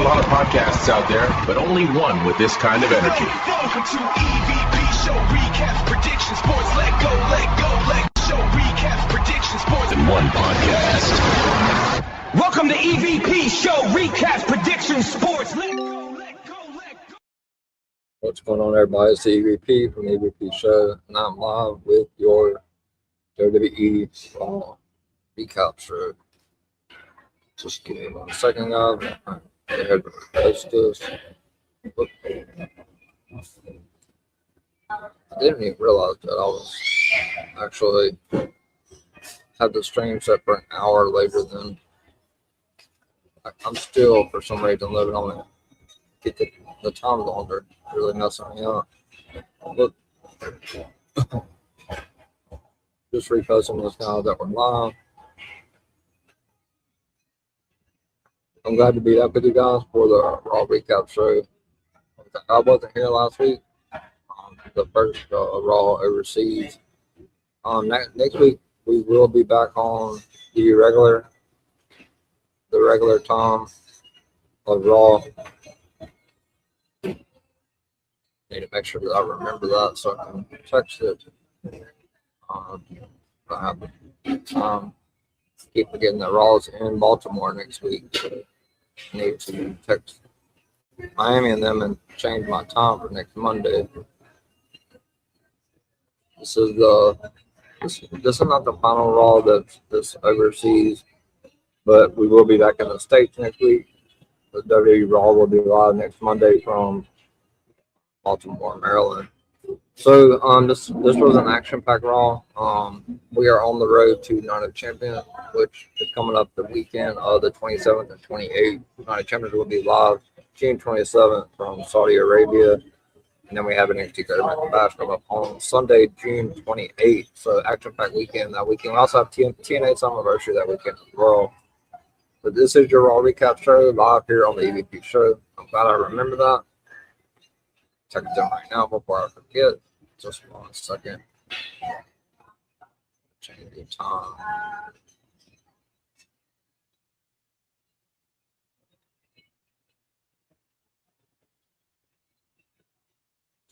a lot of podcasts out there, but only one with this kind of energy. Welcome to EVP Show Recaps, Predictions, Sports. Let go, show recaps, predictions, sports. In one podcast. Welcome to EVP Show Recaps, Predictions, Sports. Let go. What's going on, everybody? It's the EVP from the EVP Show, and I'm live with your WWE Raw Recap Show. Just give me 1 second, guys. Go ahead and post this. I didn't even realize that I was actually had the stream set for an hour later than I'm still, for some reason, living on it. Get the time longer, really messing me up. Look, just reposting this now that we're live. I'm glad to be up with you guys for the Raw Recap Show. I wasn't here last week. The first Raw overseas. Next week we will be back on the regular time of Raw. Need to make sure that I remember that so I can text it. Keep forgetting that Raw's in Baltimore next week. So I need to text Miami and them and change my time for next Monday. This is not the final Raw that's overseas, but we will be back in the States next week. The WWE Raw will be live next Monday from Baltimore, Maryland. So this was an action-packed Raw. We are on the road to Night of Champions, which is coming up the weekend of the 27th and 28th. Night of Champions will be live June 27th from Saudi Arabia. And then we have an NXT Bash coming up on Sunday, June 28th. So action-packed weekend that weekend. We also have TNA's anniversary that weekend as well. But this is your Raw Recap Show live here on the EVP Show. I'm glad I remember that. Check it down right now before I forget. Just 1 second. Change the time.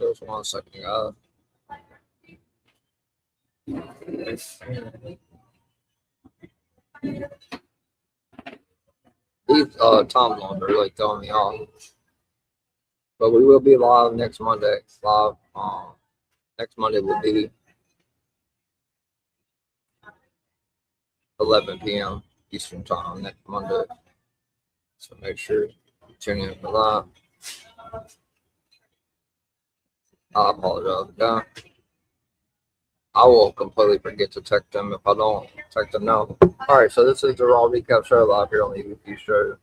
Just 1 second, guys. These time zones are really throwing me off. But we will be live next Monday. Next Monday will be 11 p.m. Eastern Time next Monday. So make sure you tune in for that. I apologize, guys. I will completely forget to text them if I don't text them now. Alright, so this is the Raw Recap Show live here on the EVP Show.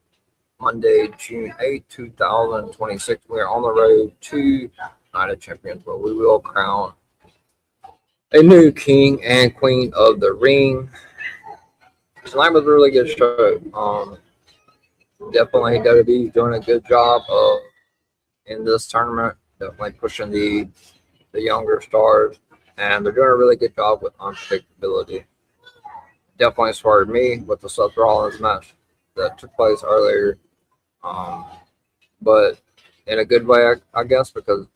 Monday, June 8, 2026. We are on the road to Night of Champions, where we will crown a new king and queen of the ring. Tonight was a really good show. Definitely WWE doing a good job of in this tournament. Definitely pushing the younger stars, and they're doing a really good job with unpredictability. Definitely inspired me with the Seth Rollins match that took place earlier, but in a good way, I guess, because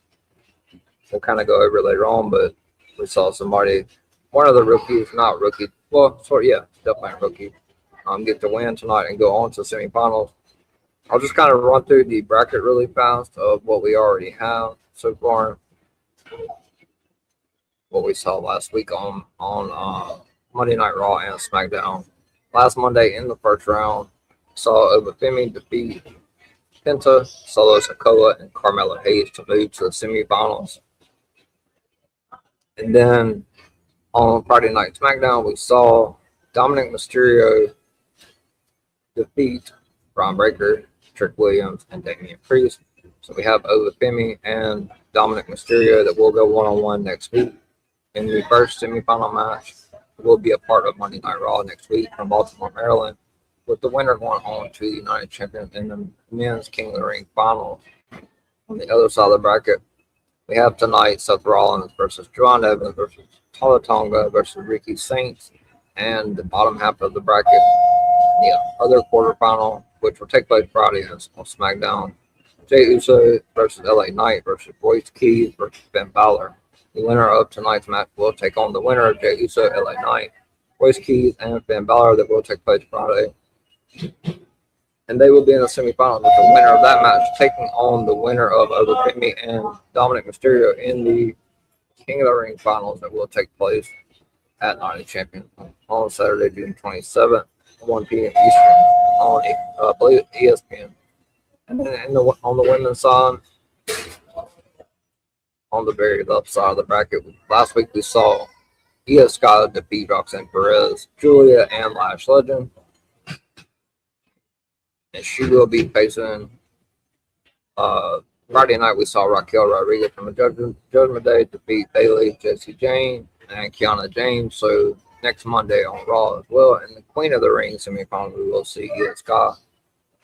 we'll kind of go over later on. But we saw somebody, one of the rookies, not rookie, well, sort of, yeah, definitely a rookie, get the win tonight and go on to semifinals. I'll just kind of run through the bracket really fast of what we already have so far. What we saw last week on Monday Night Raw and SmackDown. Last Monday in the first round, saw Obafemi defeat Penta, Solo Sikoa, and Carmelo Hayes to move to the semifinals. And then on Friday Night SmackDown, we saw Dominic Mysterio defeat Braun Breaker, Trick Williams, and Damian Priest. So we have Obafemi and Dominic Mysterio that will go one-on-one next week. In the first semifinal match, will be a part of Monday Night Raw next week from Baltimore, Maryland, with the winner going on to the United Champions in the Men's King of the Ring Finals. On the other side of the bracket, we have tonight Seth Rollins versus John Evans versus Tala Tonga versus Ricky Saints, and the bottom half of the bracket, the other quarterfinal, which will take place Friday on SmackDown. Jey Uso versus LA Knight versus Royce Keys versus Ben Balor. The winner of tonight's match will take on the winner of Jey Uso, LA Knight, Royce Keys, and Ben Balor that will take place Friday. And they will be in the semifinals with the winner of that match taking on the winner of Over Me and Dominic Mysterio in the King of the Ring finals that will take place at Night of Champions on Saturday, June 27th, 1 p.m. Eastern on, I believe, ESPN. And then on the women's side, on the very left side of the bracket, last week we saw Io Sky defeat Roxanne Perez, Julia, and Lash Legend. And she will be facing Friday night. We saw Raquel Rodriguez from the Judgment Day defeat Bayley, Jessie Jane, and Kiana James. So next Monday on Raw as well. And the Queen of the Ring semifinal, we will see Io Sky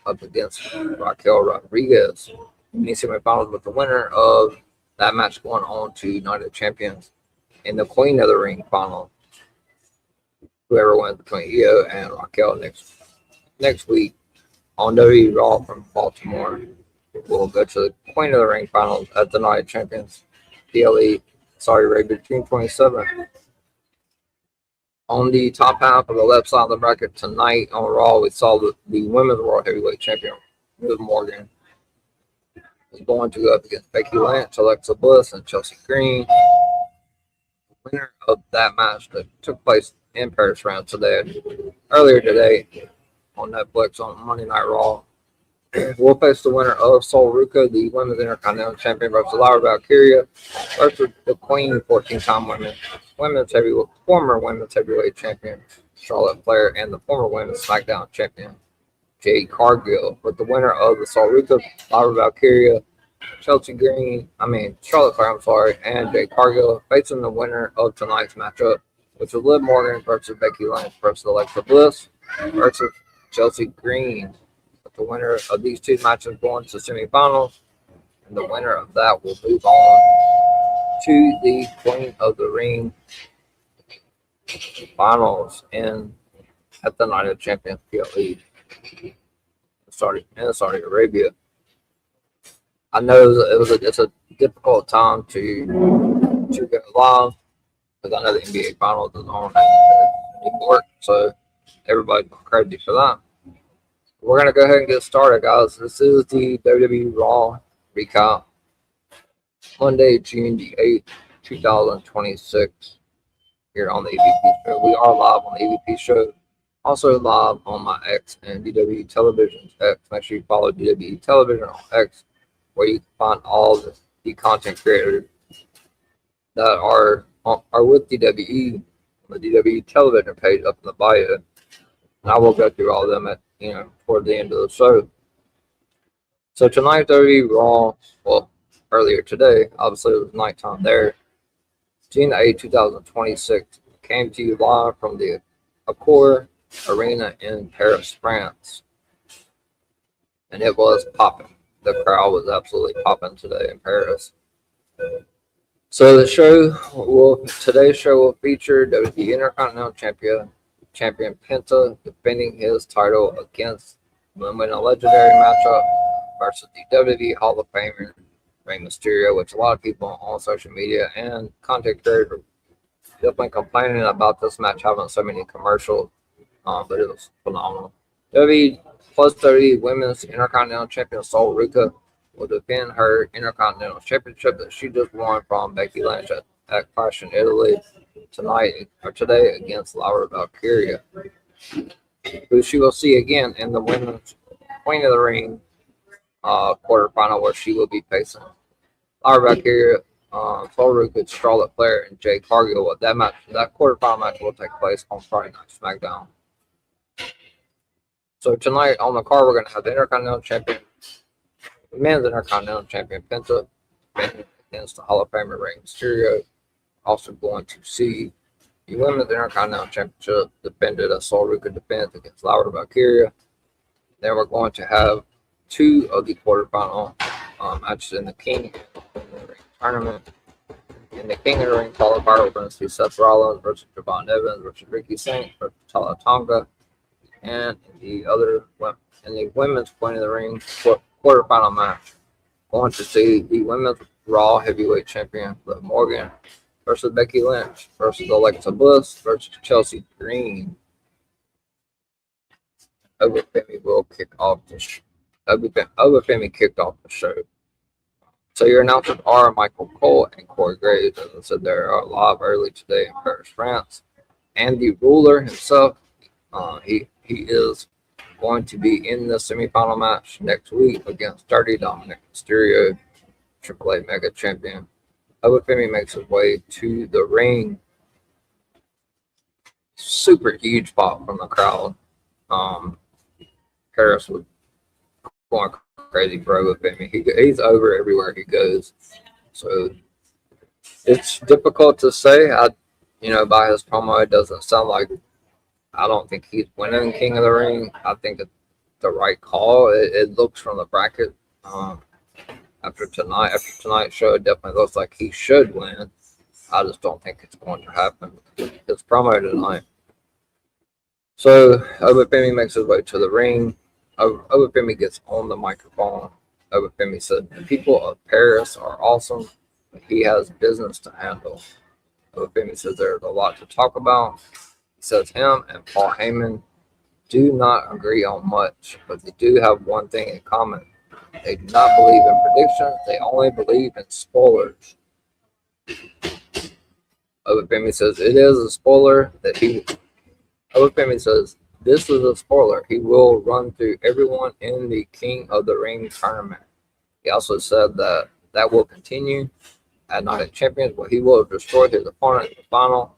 up against Raquel Rodriguez in the semifinals, with the winner of that match going on to Night of Champions in the Queen of the Ring final. Whoever wins between Io and Raquel next week on WWE Raw from Baltimore will go to the Queen of the Ring finals at the Night of Champions, PLE, Saudi Arabia, June 27th. On the top half of the left side of the bracket tonight on Raw, we saw the Women's World Heavyweight Champion, Liv Morgan, is going to go up against Becky Lynch, Alexa Bliss, and Chelsea Green. The winner of that match that took place in Paris, France earlier today on Netflix on Monday Night Raw will face the winner of Sol Ruca, the Women's Intercontinental Champion, versus Laura Valkyria, versus the Queen 14-time former Women's Heavyweight Champion, Charlotte Flair, and the former Women's SmackDown Champion, Jade Cargill. With the winner of the Sol Ruca, Laura Valkyria, Charlotte Flair, and Jade Cargill facing the winner of tonight's matchup, which is Liv Morgan versus Becky Lynch versus Alexa Bliss versus Chelsea Green. The winner of these two matches going to semifinals, and the winner of that will move on to the Queen of the Ring finals at the Night of Champions PLE in Saudi Arabia. I know it's a difficult time to go live because I know the NBA finals is on in New York, so everybody's crazy for that. We're going to go ahead and get started, guys. This is the WWE Raw Recap, Monday, June the 8th, 2026, here on the EVP Show. We are live on the EVP Show, also live on my X and DW Television's X. Make sure you follow DW Television on X, where you can find all the content creators that are with DWE on the DW Television page up in the bio. And I will go through all of them at toward the end of the show. So tonight, WWE Raw, well, earlier today, obviously it was nighttime there, June 8, 2026, came to you live from the Accor Arena in Paris, France. And it was popping. The crowd was absolutely popping today in Paris. So today's show will feature WWE Intercontinental Champion Penta defending his title against them in a legendary matchup versus the WWE Hall of Famer Rey Mysterio, which a lot of people on social media and content creators have been complaining about this match having so many commercials, but it was phenomenal. WWE plus 30 Women's Intercontinental Champion Sol Ruca will defend her Intercontinental Championship that she just won from Becky Lynch at Clash in Italy today against Laura Valkyria, who she will see again in the Women's Queen of the Ring quarterfinal, where she will be facing Laura Valkyria, Sol Ruca, Charlotte Flair, and Jade Cargill. That quarterfinal match will take place on Friday Night SmackDown. So tonight on the card, we're going to have the Intercontinental Champion, the Men's Intercontinental Champion Penta, against the Hall of Famer Rey Mysterio. Also going to see the Women's Intercontinental Championship defended as Sol Ruca defends against Laura Valkyria. Then we're going to have two of the quarterfinal matches in the King of the Ring tournament. In the King of the Ring qualifier, we're going to see Seth Rollins versus Javon Evans versus Ricky Saints versus Tala Tonga. And in the women's Queen of the Ring quarterfinal match, going to see the women's Raw Heavyweight Champion Liv Morgan versus Becky Lynch versus Alexa Bliss versus Chelsea Green. Femi will kick off the Femi kicked off the show. So your announcers are Michael Cole and Corey Graves. As I said, they are live early today in Paris, France. And the ruler himself, he is going to be in the semifinal match next week against Dirty Dominic Mysterio, AAA Mega Champion. Femi makes his way to the ring. Super huge pop from the crowd. Paris was going crazy for Femi. He's over everywhere he goes. So it's difficult to say. By his promo, it doesn't sound like. I don't think he's winning King of the Ring. I think it's the right call. It looks from the bracket after tonight's show, it definitely looks like he should win. I just don't think it's going to happen. His promo tonight. So Femi makes his way to the ring. Femi gets on the microphone. Femi said, "The people of Paris are awesome, but he has business to handle." Femi says there's a lot to talk about. He says him and Paul Heyman do not agree on much, but they do have one thing in common. They do not believe in predictions. They only believe in spoilers. Femi says it is a spoiler that he. Femi says this is a spoiler. He will run through everyone in the King of the Ring tournament. He also said that will continue at Night of Champions, where he will destroy his opponent in the final,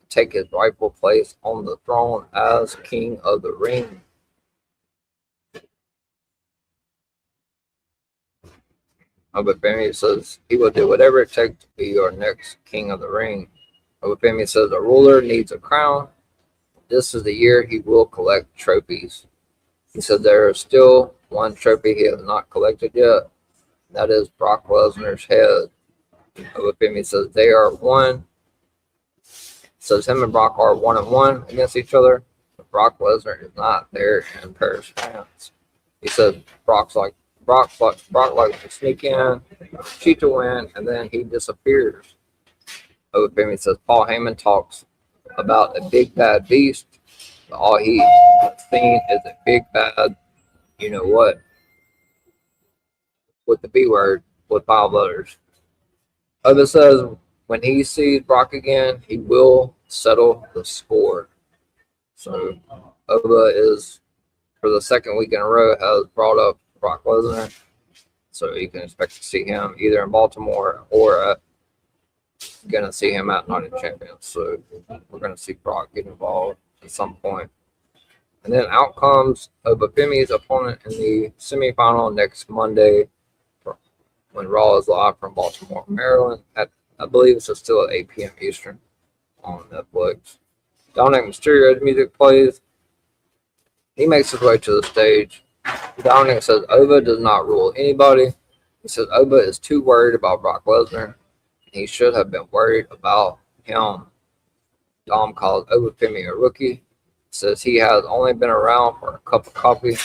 take his rightful place on the throne as King of the Ring. Femi says he will do whatever it takes to be your next King of the Ring. Femi says a ruler needs a crown. This is the year he will collect trophies. He said there is still one trophy he has not collected yet. That is Brock Lesnar's head. Femi says they are one. Says him and Brock are 1-1 against each other. But Brock Lesnar is not there in Paris, France. He says Brock likes to sneak in, cheat to win, and then he disappears. Femi says Paul Heyman talks about a big bad beast. But all he has seen is a big bad, you know what, with the B word with 5 letters. Oba says when he sees Brock again, he will settle the score. So Oba is, for the second week in a row, has brought up Brock Lesnar. So you can expect to see him either in Baltimore or going to see him at Night of Champions. So we're going to see Brock get involved at some point. And then out comes Femi's opponent in the semifinal next Monday when Raw is live from Baltimore, Maryland. I believe it's still at 8 p.m. Eastern on Netflix. Dominic Mysterio's music plays. He makes his way to the stage. Dominic says Oba does not rule anybody. He says Oba is too worried about Brock Lesnar. He should have been worried about him. Dom calls Femi a rookie. Says he has only been around for a cup of coffee.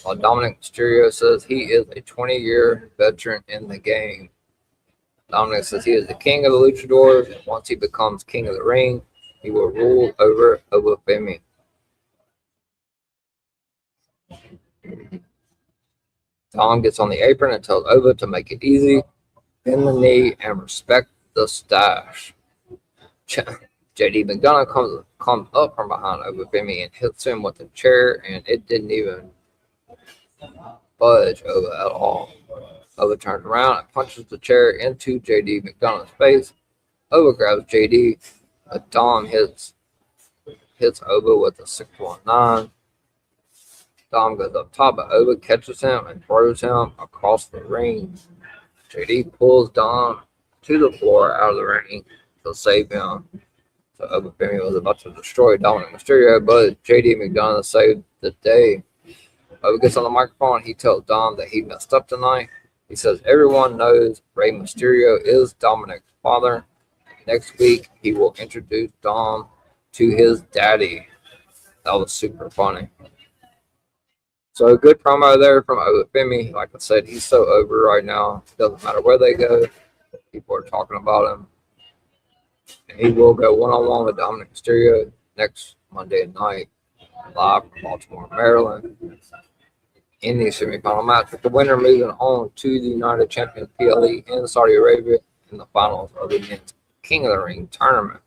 While Dominic Mysterio says he is a 20-year veteran in the game. Dominic says he is the king of the luchadors, and once he becomes king of the ring, he will rule over Femi. Dom gets on the apron and tells Oba to make it easy, bend the knee, and respect the stash. JD McDonough comes up from behind Femi and hits him with a chair, and it didn't even budge Oba at all. Oba turns around and punches the chair into JD McDonough's face. Oba grabs JD, but Dom hits Oba with a 619. Dom goes up top, but Oba catches him and throws him across the ring. JD pulls Dom to the floor out of the ring to save him. So Oba Femi was about to destroy Dominic Mysterio, but JD McDonough saved the day. Oba gets on the microphone. He tells Dom that he messed up tonight. He says everyone knows Rey Mysterio is Dominic's father. Next week, he will introduce Dom to his daddy. That was super funny. So a good promo there from Femi. Like I said, he's so over right now. Doesn't matter where they go. People are talking about him. And he will go one-on-one with Dominic Mysterio next Monday night, live from Baltimore, Maryland, in the semifinal match, with the winner moving on to the United Champions PLE in Saudi Arabia in the finals of the men's King of the Ring tournament.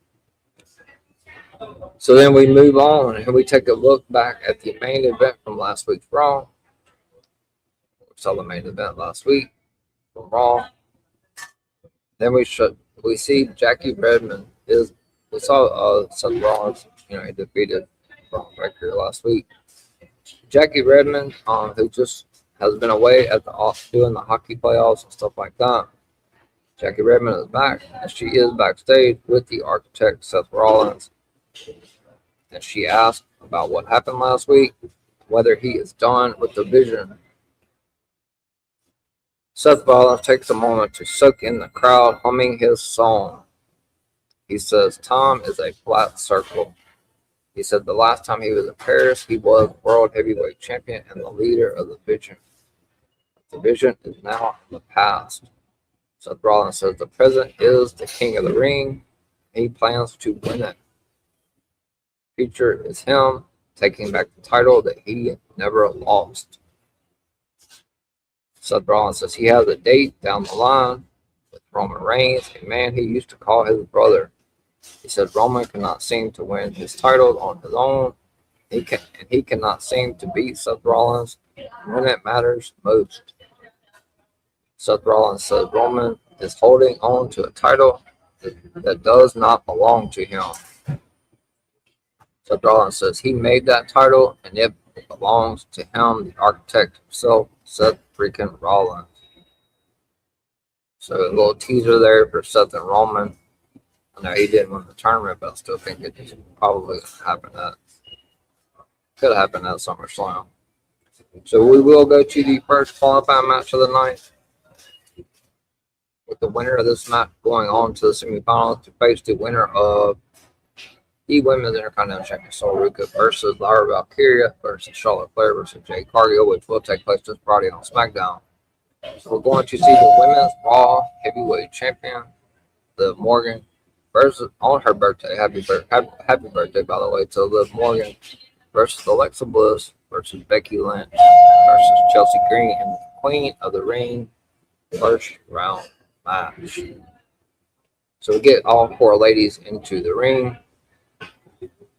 So then we move on and we take a look back at the main event from last week's Raw. We saw the main event last week from Raw. Then we see Jackie Redmond we saw Seth Rollins, he defeated Braun Breaker last week. Jackie Redmond, who just has been away at doing the hockey playoffs and stuff like that. Jackie Redmond is back, and she is backstage with the architect Seth Rollins. And she asked about what happened last week, whether he is done with the vision. Seth Rollins takes a moment to soak in the crowd, humming his song. He says, "Time is a flat circle." He said the last time he was in Paris, he was World Heavyweight Champion and the leader of the Vision. The Vision is now in the past. Seth Rollins says the present is the King of the Ring. He plans to win it. Future is him taking back the title that he never lost. Seth Rollins says he has a date down the line with Roman Reigns, a man he used to call his brother. He said Roman cannot seem to win his title on his own. He cannot seem to beat Seth Rollins when it matters most. Seth Rollins says Roman is holding on to a title that does not belong to him. Seth Rollins says he made that title and it belongs to him, the architect himself, Seth freaking Rollins. So a little teaser there for Seth and Roman. I know he didn't win the tournament, but I still think it probably could have happened at SummerSlam. So we will go to the first qualifying match of the night, with the winner of this match going on to the semifinals to face the winner of the Women's Intercontinental Champion Sol Ruca versus Lyra Valkyria versus Charlotte Flair versus Jade Cargill, which will take place this Friday on SmackDown. So we're going to see the Women's Raw Heavyweight Champion, Liv Morgan, versus on her birthday. Happy birthday, by the way, to Liv Morgan versus Alexa Bliss versus Becky Lynch versus Chelsea Green in the Queen of the Ring first round match. So we get all four ladies into the ring.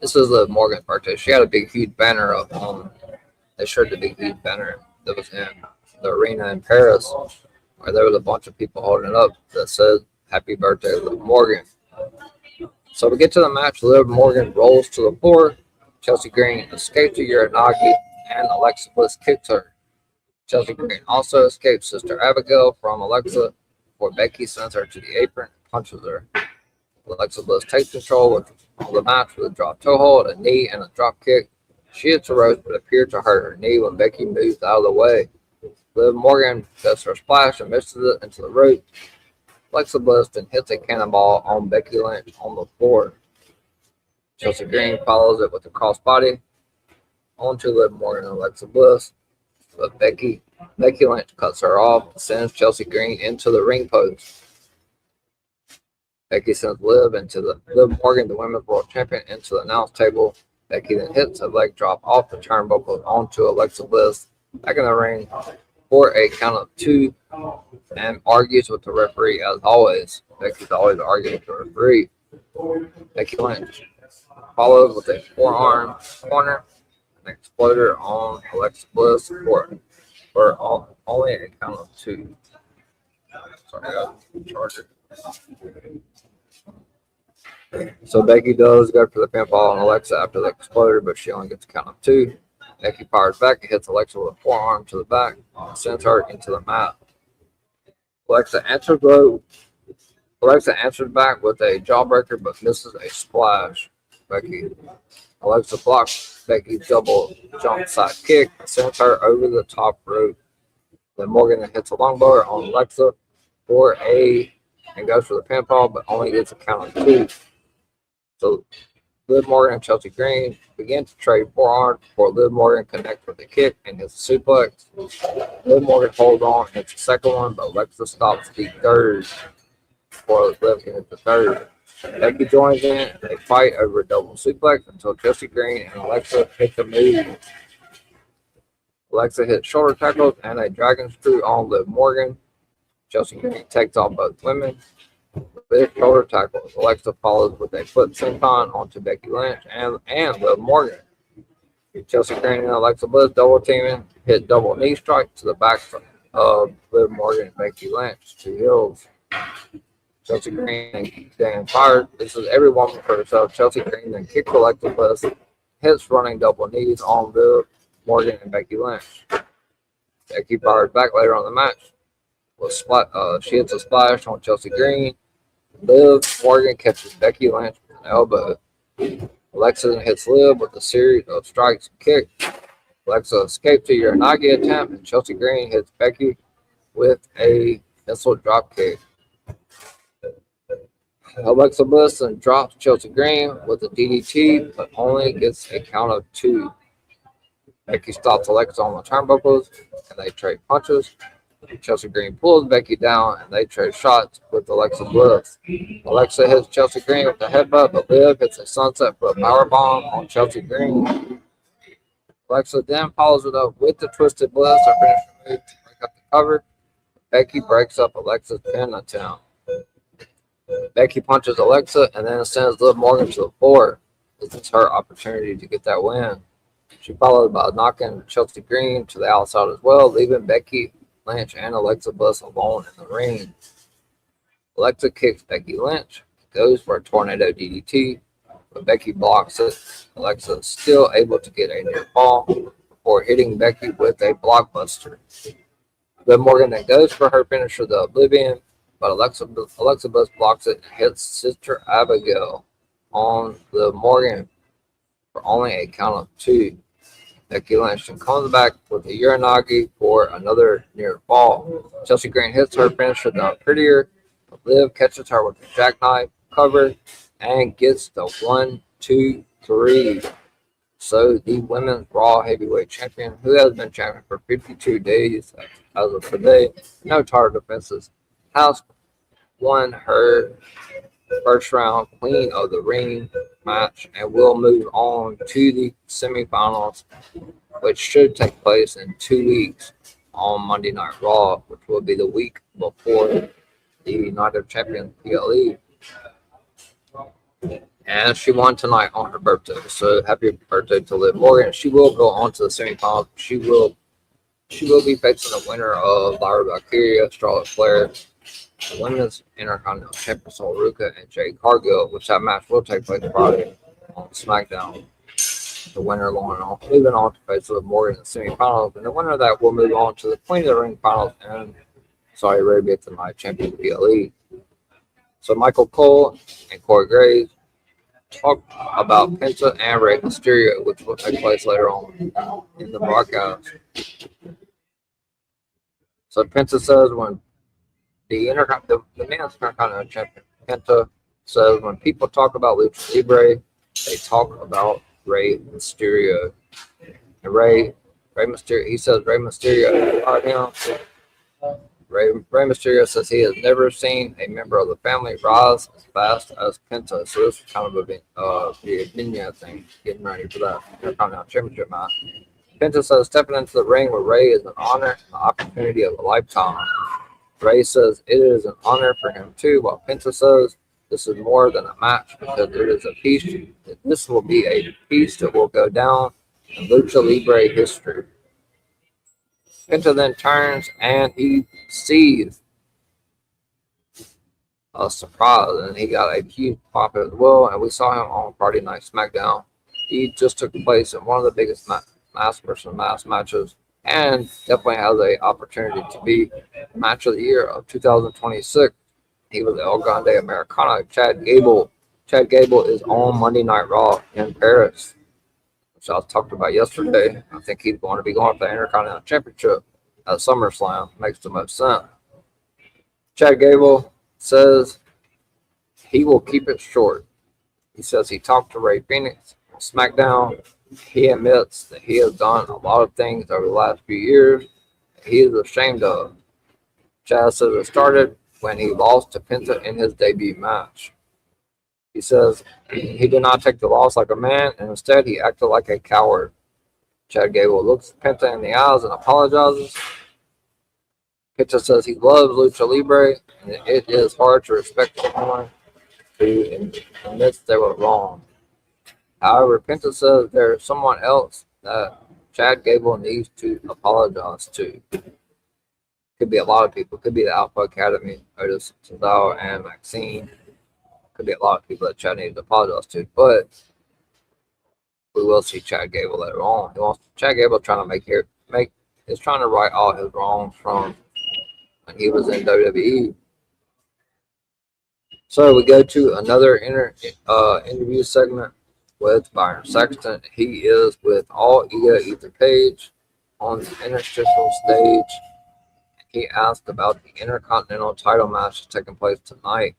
This is Liv Morgan's birthday. She had a big, huge banner up on. They showed the big, huge banner that was in the arena in Paris, where there was a bunch of people holding it up that said "Happy Birthday, Liv Morgan." So we get to the match. Liv Morgan rolls to the floor. Chelsea Green escapes to Uranagi, and Alexa Bliss kicks her. Chelsea Green also escapes Sister Abigail from Alexa before Becky sends her to the apron and punches her. Alexa Bliss takes control of the match with a drop toe hold, a knee, and a drop kick. She hits a rope but appeared to hurt her knee when Becky moves out of the way. Liv Morgan does her splash and misses it into the rope. Alexa Bliss then hits a cannonball on Becky Lynch on the floor. Chelsea Green follows it with a crossbody onto Liv Morgan and Alexa Bliss, but Becky Lynch cuts her off and sends Chelsea Green into the ring post. Becky sends Liv Morgan, the Women's World Champion, into the announce table. Becky then hits a leg drop off the turnbuckle onto Alexa Bliss back in the ring for a count of 2 and argues with the referee as always. Becky's always arguing with the referee. Becky Lynch followed with a forearm corner, an exploder on Alexa Bliss for only a count of 2. Sorry, I got charger. So Becky does go for the pinfall on Alexa after the exploder, but she only gets a count of 2. Becky fires back and hits Alexa with a forearm to the back and sends her into the mat. Alexa answered back with a jawbreaker but misses a splash. Alexa blocks Becky's double jump side kick and sends her over the top rope. Then Morgan then hits a longbow on Alexa and goes for the pinfall, but only gets a count of 2. So Liv Morgan and Chelsea Green begin to trade forearms before Liv Morgan connects with a kick and hits a suplex. Liv Morgan holds on and hits the second one, but Alexa stops the third before Liv can hit the third. Becky joins in and they fight over a double suplex until Chelsea Green and Alexa hit the move. Alexa hits shoulder tackles and a dragon screw on Liv Morgan. Chelsea Green takes off both women with shoulder tackles. Alexa follows with a foot senton onto Becky Lynch and Liv Morgan. Chelsea Green and Alexa Bliss double teaming, hit double knee strike to the back of Liv Morgan and Becky Lynch, 2 heels. Chelsea Green then fired. This is every woman for herself. Chelsea Green then kicks Alexa Bliss, hits running double knees on Liv Morgan and Becky Lynch. Becky fired back later on the match. She hits a splash on Chelsea Green. Liv Morgan catches Becky Lynch with an elbow. Alexa hits Liv with a series of strikes and kicks. Alexa escapes a Uranagi attempt, and Chelsea Green hits Becky with a missile drop kick. Alexa Bliss then drops Chelsea Green with a DDT, but only gets a count of 2. Becky stops Alexa on the turnbuckles, and they trade punches. Chelsea Green pulls Becky down, and they trade shots with Alexa Bliss. Alexa hits Chelsea Green with a headbutt, but Liv hits a sunset for a powerbomb on Chelsea Green. Alexa then follows it up with the Twisted Bliss, her finisher move to break up the cover. Becky breaks up Alexa's pin attempt. Becky punches Alexa and then sends Liv Morgan to the floor. This is her opportunity to get that win. She followed by knocking Chelsea Green to the outside as well, leaving Becky Lynch and Alexa Bliss alone in the ring. Alexa kicks Becky Lynch, goes for a tornado DDT, but Becky blocks it. Alexa is still able to get a near fall before hitting Becky with a blockbuster. Liv Morgan then goes for her finisher, the Oblivion, but Alexa Bliss blocks it and hits Sister Abigail on Liv Morgan for only a count of 2. Becky Lynch comes back with a Uranagi for another near fall. Chelsea Green hits her finisher, the Prettier. Liv catches her with a jackknife cover and gets the 1, 2, 3. So the Women's Raw Heavyweight Champion, who has been champion for 52 days as of today, no title defenses, has won her first round Queen of the Ring match and will move on to the semifinals, which should take place in 2 weeks on Monday Night Raw, which will be the week before the Night of Champions PLE. And she won tonight on her birthday, so happy birthday to Liv Morgan. She will go on to the semifinals. She will be facing the winner of Lyra Valkyria, Charlotte Flair, the Women's Intercontinental Champion Sol Ruka, and Jade Cargill, which that match will take place Friday on SmackDown. The winner moving on to face Liv Morgan in the semifinals, and the winner of that will move on to the Queen of the Ring finals in Saudi Arabia tonight, Champion PLE. So Michael Cole and Corey Graves talk about Penta and Rey Mysterio, which will take place later on in the broadcast. So Penta says when the men's Intercontinental Champion Penta says when people talk about Lucha Libre, they talk about Rey Mysterio. And Rey Mysterio, he says Rey Mysterio about him. Rey Mysterio says he has never seen a member of the family rise as fast as Penta. So this is kind of the vignette thing, getting ready for that Intercontinental Championship match. Penta says stepping into the ring with Rey is an honor and an opportunity of a lifetime. Rey says it is an honor for him too, while Penta says this is more than a match because it is a piece. This will be a piece that will go down in Lucha Libre history. Penta then turns and he sees a surprise, and he got a huge pop as well. And we saw him on Friday Night SmackDown. He just took place in one of the biggest mass versus mass matches, and definitely has an opportunity to be match of the year of 2026. He was El Grande Americano, Chad Gable. Chad Gable is on Monday Night Raw in Paris, which I talked about yesterday. I think he's going to be going for the Intercontinental Championship at SummerSlam. Makes the most sense. Chad Gable says he will keep it short. He says he talked to Ray Phoenix on SmackDown. He admits that he has done a lot of things over the last few years that he is ashamed of. Chad says it started when he lost to Penta in his debut match. He says he did not take the loss like a man, and instead he acted like a coward. Chad Gable looks Penta in the eyes and apologizes. Penta says he loves Lucha Libre, and it is hard to respect someone who admits they were wrong. However, Penta says there's someone else that Chad Gable needs to apologize to. Could be a lot of people. Could be the Alpha Academy, Otis Cesaro, and Maxine. Could be a lot of people that Chad needs to apologize to. But we will see Chad Gable later on. Chad Gable trying to is trying to right all his wrongs from when he was in WWE. So we go to another interview segment with Byron Saxton. He is with All Ego Ethan Page on the interstitial stage. He asked about the Intercontinental title match taking place tonight.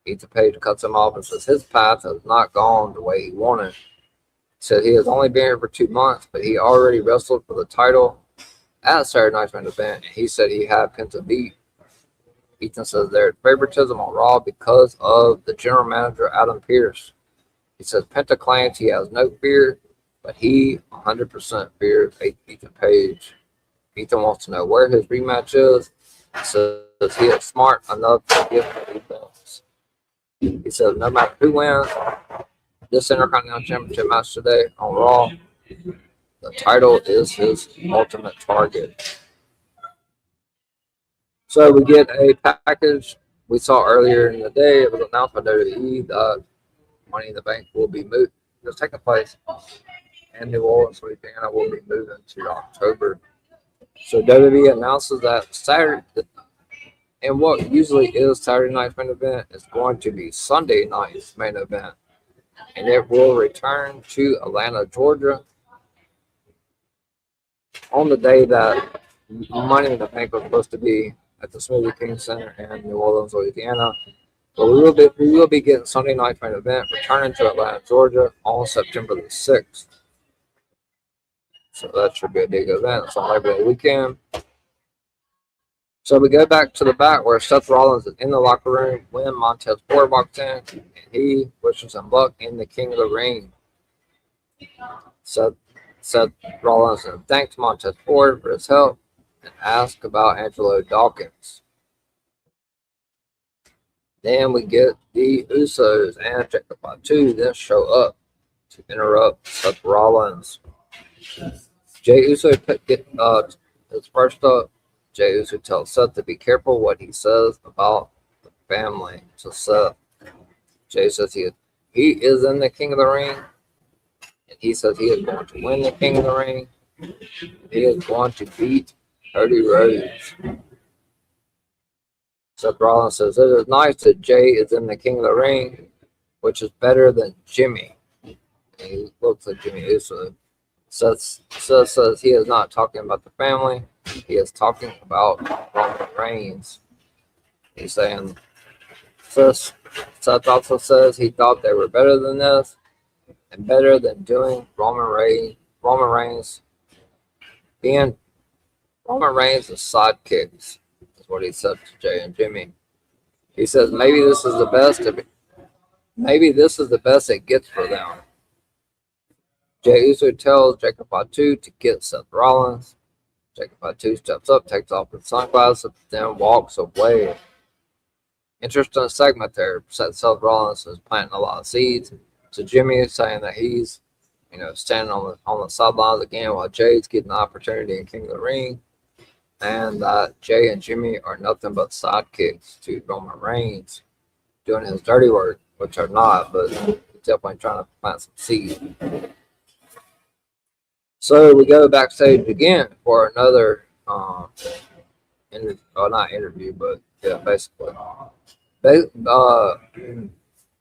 Ethan Page cuts him off and says his path has not gone the way he wanted. He said he has only been here for 2 months, but he already wrestled for the title at Saturday Night's main event, and he said he had Penta beat. Ethan says there's favoritism on Raw because of the general manager, Adam Pearce. He says Penta claims he has no fear, but he 100% fears Ethan Page. Ethan wants to know where his rematch is. He says he is smart enough to give the defense. He says no matter who wins this Intercontinental Championship match today on Raw, the title is his ultimate target. So we get a package. We saw earlier in the day, it was announced by WWE that Money in the Bank will be moved. It's taking place in New Orleans, Louisiana, will be moving to October. So WWE announces that Saturday, and what usually is Saturday night's main event, is going to be Sunday night's main event. And it will return to Atlanta, Georgia on the day that Money in the Bank was supposed to be at the Smoothie King Center in New Orleans, Louisiana. But we will be getting Sunday night's main event returning to Atlanta, Georgia on September the 6th. So that should be a big event. It's on Labor Day weekend. So we go back to the back where Seth Rollins is in the locker room when Montez Ford walks in, and he wishes him luck in the King of the Ring. Seth Rollins thanks Montez Ford for his help and asks about Angelo Dawkins. Then we get the Usos and Jacob Fatu then show up to interrupt Seth Rollins. Jey Uso is first up. Jey Uso tells Seth to be careful what he says about the family to Seth. Jey says he is in the King of the Ring, and he says he is going to win the King of the Ring. He is going to beat Cody Rhodes. Seth Rollins says it is nice that Jey is in the King of the Ring, which is better than Jimmy. And he looks like Jimmy Uso. Seth says he is not talking about the family. He is talking about Roman Reigns. He's saying, Seth also says he thought they were better than this and better than doing Roman Reigns being Roman Reigns' sidekicks, is what he said to Jey and Jimmy. He says maybe this is the best it gets for them. Jey Uso tells Jacob Fatu to get Seth Rollins. Jacob Fatu steps up, takes off his sunglasses, then walks away. Interesting segment there. Seth Rollins is planting a lot of seeds. So Jimmy is saying that he's, standing on the sidelines again while Jay's getting the opportunity in King of the Ring, and that Jey and Jimmy are nothing but sidekicks to Roman Reigns, doing his dirty work, which are not, but definitely trying to plant some seeds. So we go backstage again for another not interview, but yeah, basically.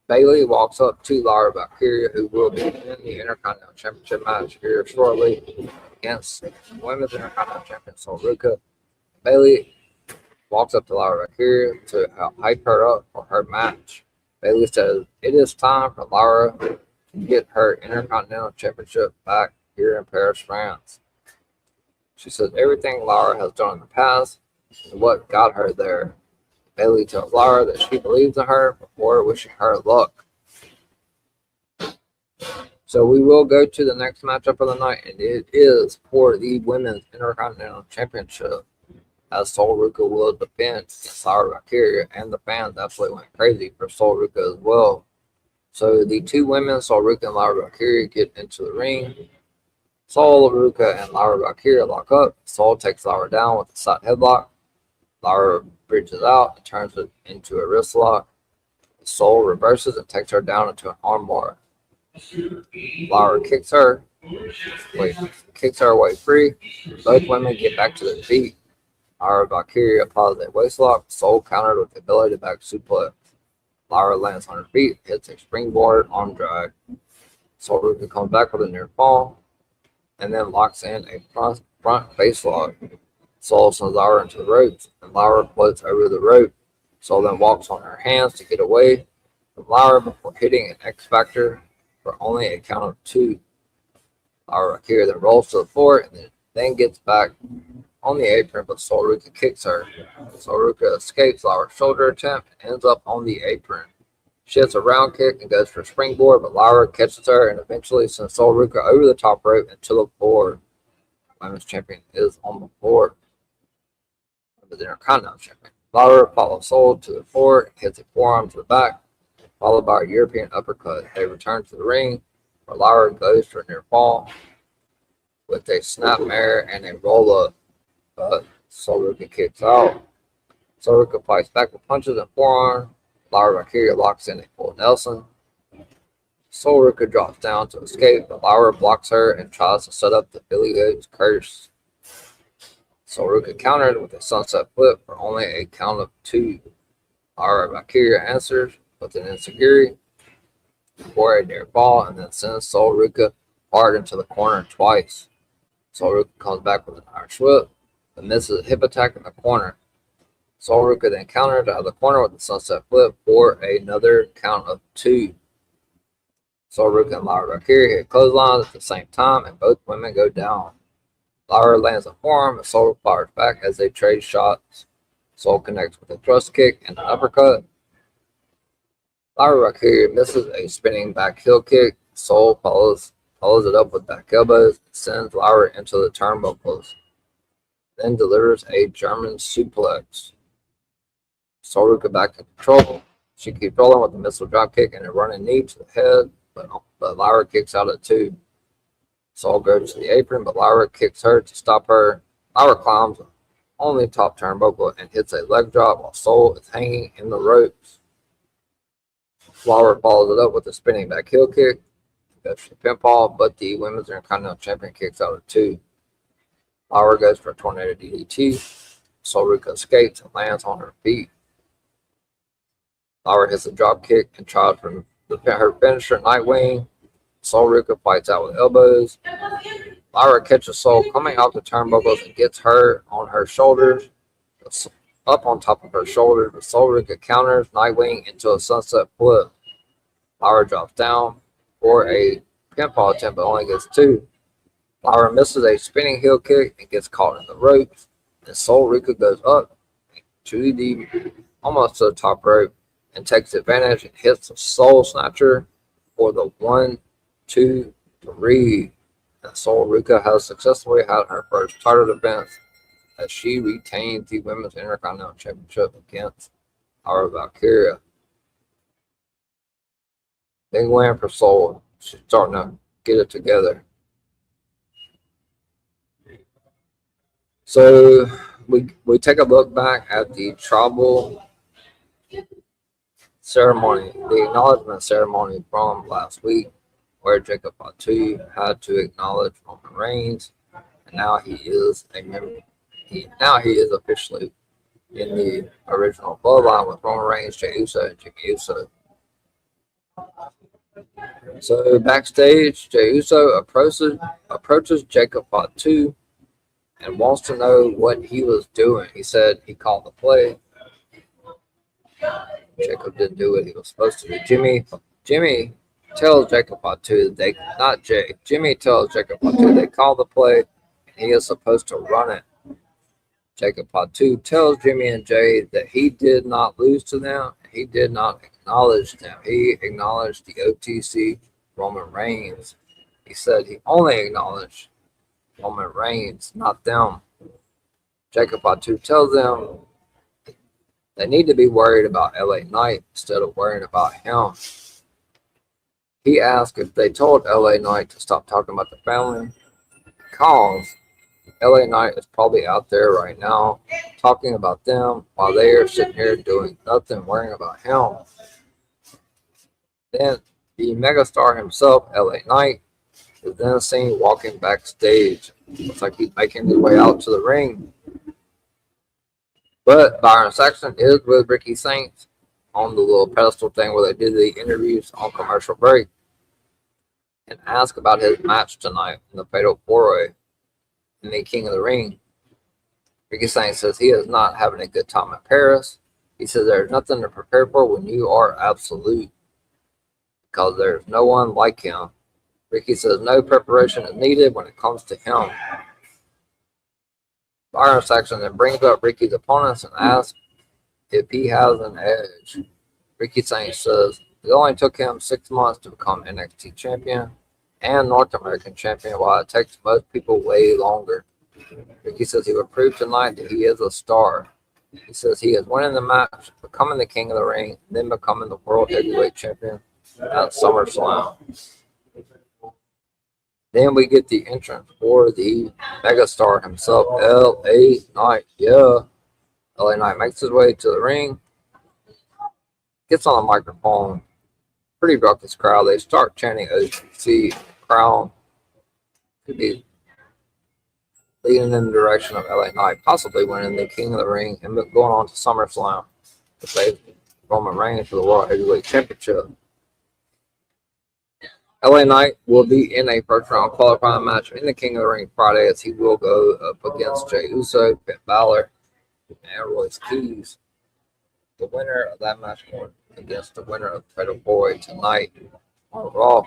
Bayley walks up to Lyra Valkyria, who will be in the Intercontinental Championship match here shortly against Women's Intercontinental Champion Sol Ruca. Bayley walks up to Lyra Valkyria to hype her up for her match Bailey says it is time for Lara to get her Intercontinental Championship back here in Paris, France. She says everything Lara has done in the past is what got her there. Bailey tells Lara that she believes in her before wishing her luck. So we will go to the next matchup of the night, and it is for the Women's Intercontinental Championship, as Sol Ruka will defend against Lara Valkyria, and the fans absolutely went crazy for Sol Ruka as well. So the two women, Sol Ruka and Lara Valkyria, get into the ring. Sol Ruka and Lara Valkyria lock up. Sol takes Lara down with a side headlock. Lara bridges out and turns it into a wrist lock. Sol reverses and takes her down into an armbar. Lara kicks her away free. Both women get back to their feet. Lara Valkyria applies a waist lock. Sol countered with the ability to back suplex. Lara lands on her feet, hits a springboard arm drag. Sol Ruka comes back with a near fall, and then locks in a front face lock. Sol sends Lara into the ropes, and Lara floats over the rope. Sol then walks on her hands to get away from Lara before hitting an X Factor for only a count of 2. Lara Valkyria then rolls to the floor and then gets back on the apron, but Sol Ruka kicks her. Sol Ruka escapes Lara's shoulder attempt and ends up on the apron. She hits a round kick and goes for a springboard, but Lara catches her and eventually sends Sol Ruka over the top rope and to the floor. Women's champion is on the floor. The Intercontinental champion. Lara follows Sol to the floor and hits a forearm to the back, followed by a European uppercut. They return to the ring, where Lara goes for a near fall with a snapmare and a roll up, but Sol Ruka kicks out. Sol Ruka fights back with punches and forearm. Lara Valkyria locks in a full Nelson. Sol Ruka drops down to escape, but Lara blocks her and tries to set up the Billy Goat's curse. Sol Ruka countered with a sunset flip for only a count of 2. Lara Valkyria answers with an enziguri for a near fall and then sends Sol Ruka hard into the corner twice. Sol Ruka comes back with an Irish whip but misses a hip attack in the corner. Sol Ruka then countered out of the corner with a sunset flip for another count of 2. Sol Ruka and Lara Valkyria hit clotheslines at the same time, and both women go down. Lara lands a forearm, and Sol fires back as they trade shots. Sol connects with a thrust kick and an uppercut. Lara Valkyria misses a spinning back heel kick. Sol follows it up with back elbows and sends Lara into the turnbuckles, then delivers a German suplex. Sol Ruka back in control. She keeps rolling with a missile drop kick and a running knee to the head, but Lara kicks out at 2. Sol goes to the apron, but Lara kicks her to stop her. Lara climbs on the top turnbuckle and hits a leg drop while Sol is hanging in the ropes. Lara follows it up with a spinning back heel kick. Goes for the pinfall, but the Women's Intercontinental Champion kicks out at 2. Lara goes for a tornado DDT. Sol Ruka escapes and lands on her feet. Lara hits a drop kick and tries for her finisher, Nightwing. Sol Ruka fights out with elbows. Lara catches Sol coming out the turnbuckles and gets her on her shoulders, up on top of her shoulders. But Sol Ruka counters Nightwing into a sunset flip. Lara drops down for a pinfall attempt, but only gets 2. Lara misses a spinning heel kick and gets caught in the ropes. And Sol Ruka goes up to the almost to the top rope and takes advantage and hits the Soul Snatcher for the 1, 2, 3. And Sol Ruka has successfully had her first title defense as she retains the Women's Intercontinental Championship against Lara Valkyria. Big win for Sol. She's starting to get it together. So we take a look back at the tribal ceremony, the acknowledgement ceremony from last week, where Jacob Fatu had to acknowledge Roman Reigns, and now he is a member. Now he is officially in the original bloodline with Roman Reigns, Jey Uso, and Jimmy Uso. So backstage, Jey Uso approaches Jacob Fatu and wants to know what he was doing. He said he called the play. Jacob didn't do what he was supposed to do. Jimmy tells Jacob Fatu Jimmy tells Jacob Fatu they call the play and he is supposed to run it. Jacob Fatu tells Jimmy and Jay that he did not lose to them. He did not acknowledge them. He acknowledged the OTC Roman Reigns. He said he only acknowledged Roman Reigns, not them. Jacob Fatu tells them they need to be worried about LA Knight instead of worrying about him. He asked if they told LA Knight to stop talking about the family because LA Knight is probably out there right now talking about them while they are sitting here doing nothing, worrying about him. Then the megastar himself, LA Knight, is then seen walking backstage. Looks like he's making his way out to the ring. But Byron Saxton is with Ricky Saints on the little pedestal thing where they did the interviews on commercial break and asked about his match tonight in the Fatal 4-Way in the King of the Ring. Ricky Saints says he is not having a good time in Paris. He says there's nothing to prepare for when you are absolute because there's no one like him. Ricky says no preparation is needed when it comes to him. Byron Saxton then brings up Ricky's opponents and asks if he has an edge. Ricky Saints says it only took him 6 months to become NXT champion and North American champion, while it takes most people way longer. Ricky says he will prove tonight that he is a star. He says he is winning the match, becoming the King of the Ring, and then becoming the World Heavyweight Champion at SummerSlam. Then we get the entrance for the megastar himself, LA Knight. Yeah. LA Knight makes his way to the ring, gets on the microphone, pretty raucous crowd. They start chanting OTC. Crowd could be leading in the direction of LA Knight, possibly winning the King of the Ring and going on to SummerSlam to save Roman Reigns for the World Heavyweight Championship. LA Knight will be in a first round qualifying match in the King of the Ring Friday as he will go up against Jey Uso, Finn Balor, and Royce Keys. The winner of that match going against the winner of Fatal 4-Way tonight on Raw.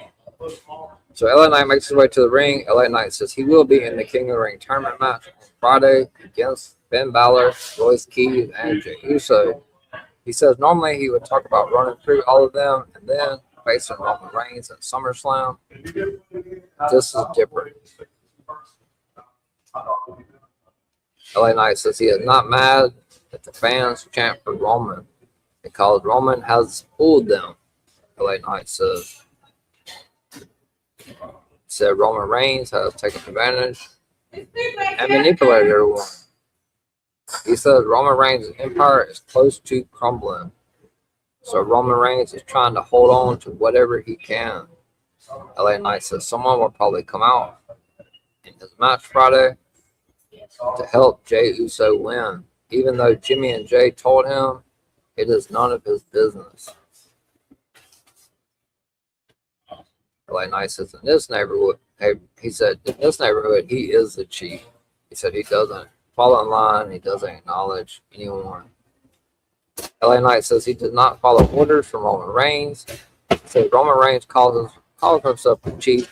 So LA Knight makes his way to the ring. LA Knight says he will be in the King of the Ring tournament match on Friday against Finn Balor, Royce Keys, and Jey Uso. He says normally he would talk about running through all of them and then facing Roman Reigns at SummerSlam. This is different. LA Knight says he is not mad that the fans chant for Roman because Roman has fooled them. LA Knight said Roman Reigns has taken advantage and manipulated everyone. He says Roman Reigns' empire is close to crumbling. So Roman Reigns is trying to hold on to whatever he can. LA Knight says someone will probably come out in his match Friday to help Jey Uso win, even though Jimmy and Jay told him it is none of his business. LA Knight says in this neighborhood, he is the chief. He said he doesn't fall in line, he doesn't acknowledge anyone. LA Knight says he did not follow orders from Roman Reigns. He said Roman Reigns calls himself the chief,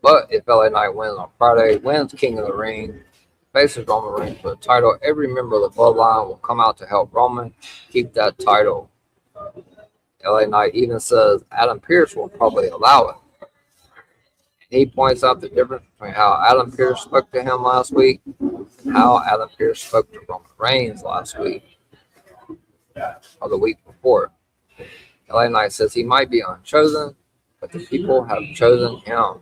but if LA Knight wins on Friday, wins King of the Ring, faces Roman Reigns for the title, every member of the bloodline will come out to help Roman keep that title. LA Knight even says Adam Pearce will probably allow it. He points out the difference between how Adam Pearce spoke to him last week and how Adam Pearce spoke to Roman Reigns last week or the week before. LA Knight says he might be unchosen, but the people have chosen him,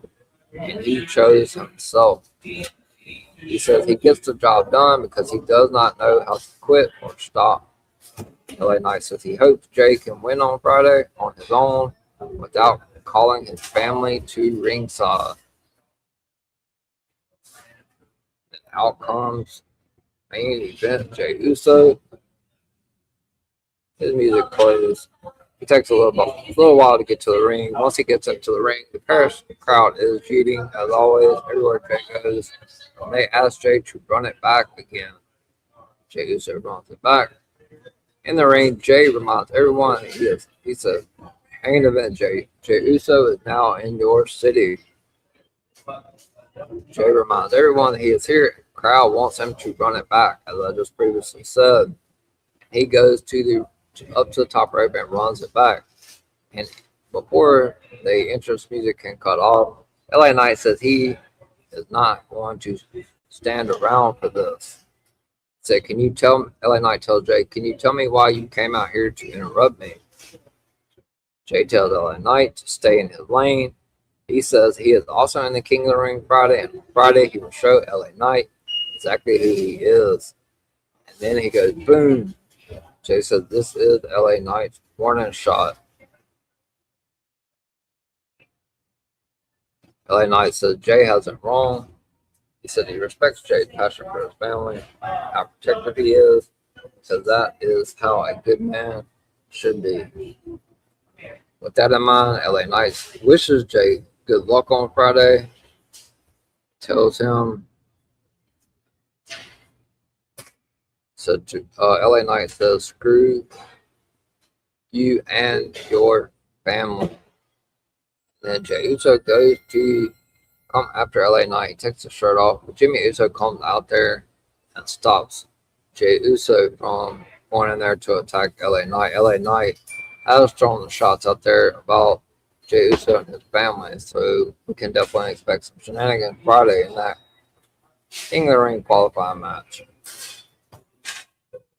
and he chose himself. He says he gets the job done because he does not know how to quit or stop. LA Knight says he hopes Jay can win on Friday on his own without calling his family to ringside. And out comes main event Jey Uso. His music plays. He takes a little while to get to the ring. Once he gets up to the ring, the Paris crowd is cheating as always. Everywhere Jay goes, and they ask Jay to run it back again. Jey Uso runs it back. In the ring, Jay reminds everyone he says, main event, Jay Uso is now in your city. Jay reminds everyone that he is here. The crowd wants him to run it back, as I just previously said. He goes up to the top rope and runs it back. And before the entrance music can cut off, LA Knight says he is not going to stand around for this. Said, LA Knight tells Jay, can you tell me why you came out here to interrupt me? Jay tells LA Knight to stay in his lane. He says he is also in the King of the Ring Friday, and Friday he will show LA Knight exactly who he is. And then he goes, boom. Jay says, this is LA Knight's warning shot. LA Knight says Jay hasn't wrong. He said he respects Jay's passion for his family, how protective he is. He says that is how a good man should be. With that in mind, LA Knight wishes Jay good luck on Friday. Tells him, LA Knight says, screw you and your family. And then Jey Uso goes to come after LA Knight. He takes his shirt off, but Jimmy Uso comes out there and stops Jey Uso from going in there to attack LA Knight. LA Knight has thrown the shots out there about Jey Uso and his family, so we can definitely expect some shenanigans Friday in that King of the Ring qualifying match.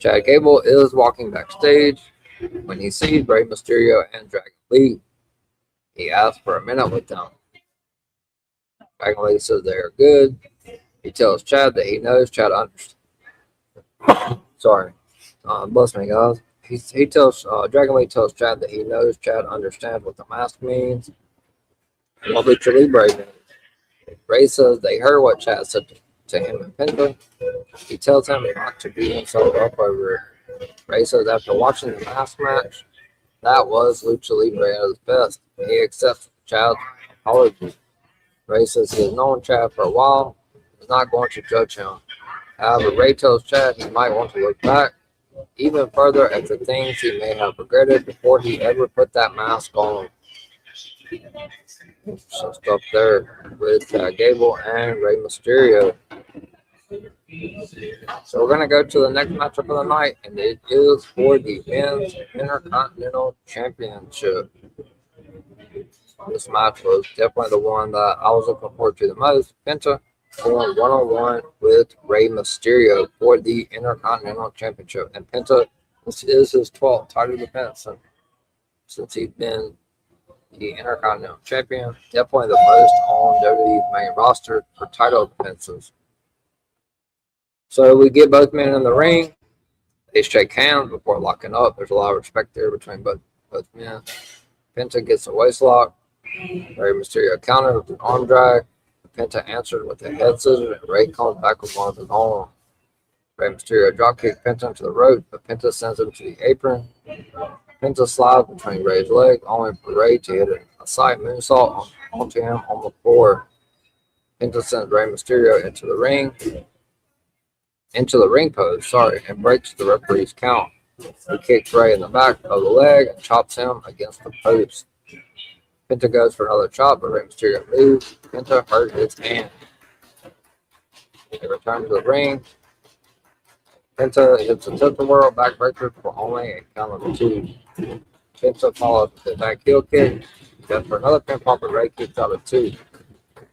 Chad Gable is walking backstage when he sees Rey Mysterio and Dragon Lee. He asks for a minute with them. Dragon Lee says they are good. He tells Chad that he knows Chad understands. Sorry. Bless me, guys. He tells Dragon Lee tells Chad that he knows Chad understands what the mask means and what Lucha Libre means. Ray says they heard what Chad said to him in Penta. He tells him not to beat himself up over it. Ray says after watching the mask match, that was Lucha Libre at his best. He accepts Chad's apology. Ray says he has known Chad for a while. He's not going to judge him. However, Ray tells Chad he might want to look back even further at the things he may have regretted before he ever put that mask on. Some stuff there with Chad Gable and Rey Mysterio. So we're going to go to the next matchup of the night, and it is for the Men's Intercontinental Championship. This match was definitely the one that I was looking forward to the most. Penta going one-on-one with Rey Mysterio for the Intercontinental Championship. And Penta, this is his 12th title defense since he's been the Intercontinental Champion. Definitely the most on WWE's main roster for title defenses. So we get both men in the ring. They shake hands before locking up. There's a lot of respect there between both men. Penta gets a waist lock. Rey Mysterio countered with an arm drag. Penta answered with a head scissors, and Rey comes back with one of his own. Rey Mysterio dropkicks Penta into the rope, but Penta sends him to the apron. Penta slides between Rey's legs, only for Rey to hit a side moonsault onto him on the floor. Penta sends Rey Mysterio into the ring pose, and breaks the referee's count. He kicks Rey in the back of the leg and chops him against the post. Penta goes for another chop, but Rey Mysterio moves. Penta hurt his hand. They return to the ring. Penta hits a tilt-a-whirl backbreaker for only a count of 2. Penta follows with a back heel kick. He goes for another pinfall, but Rey kicks out of 2.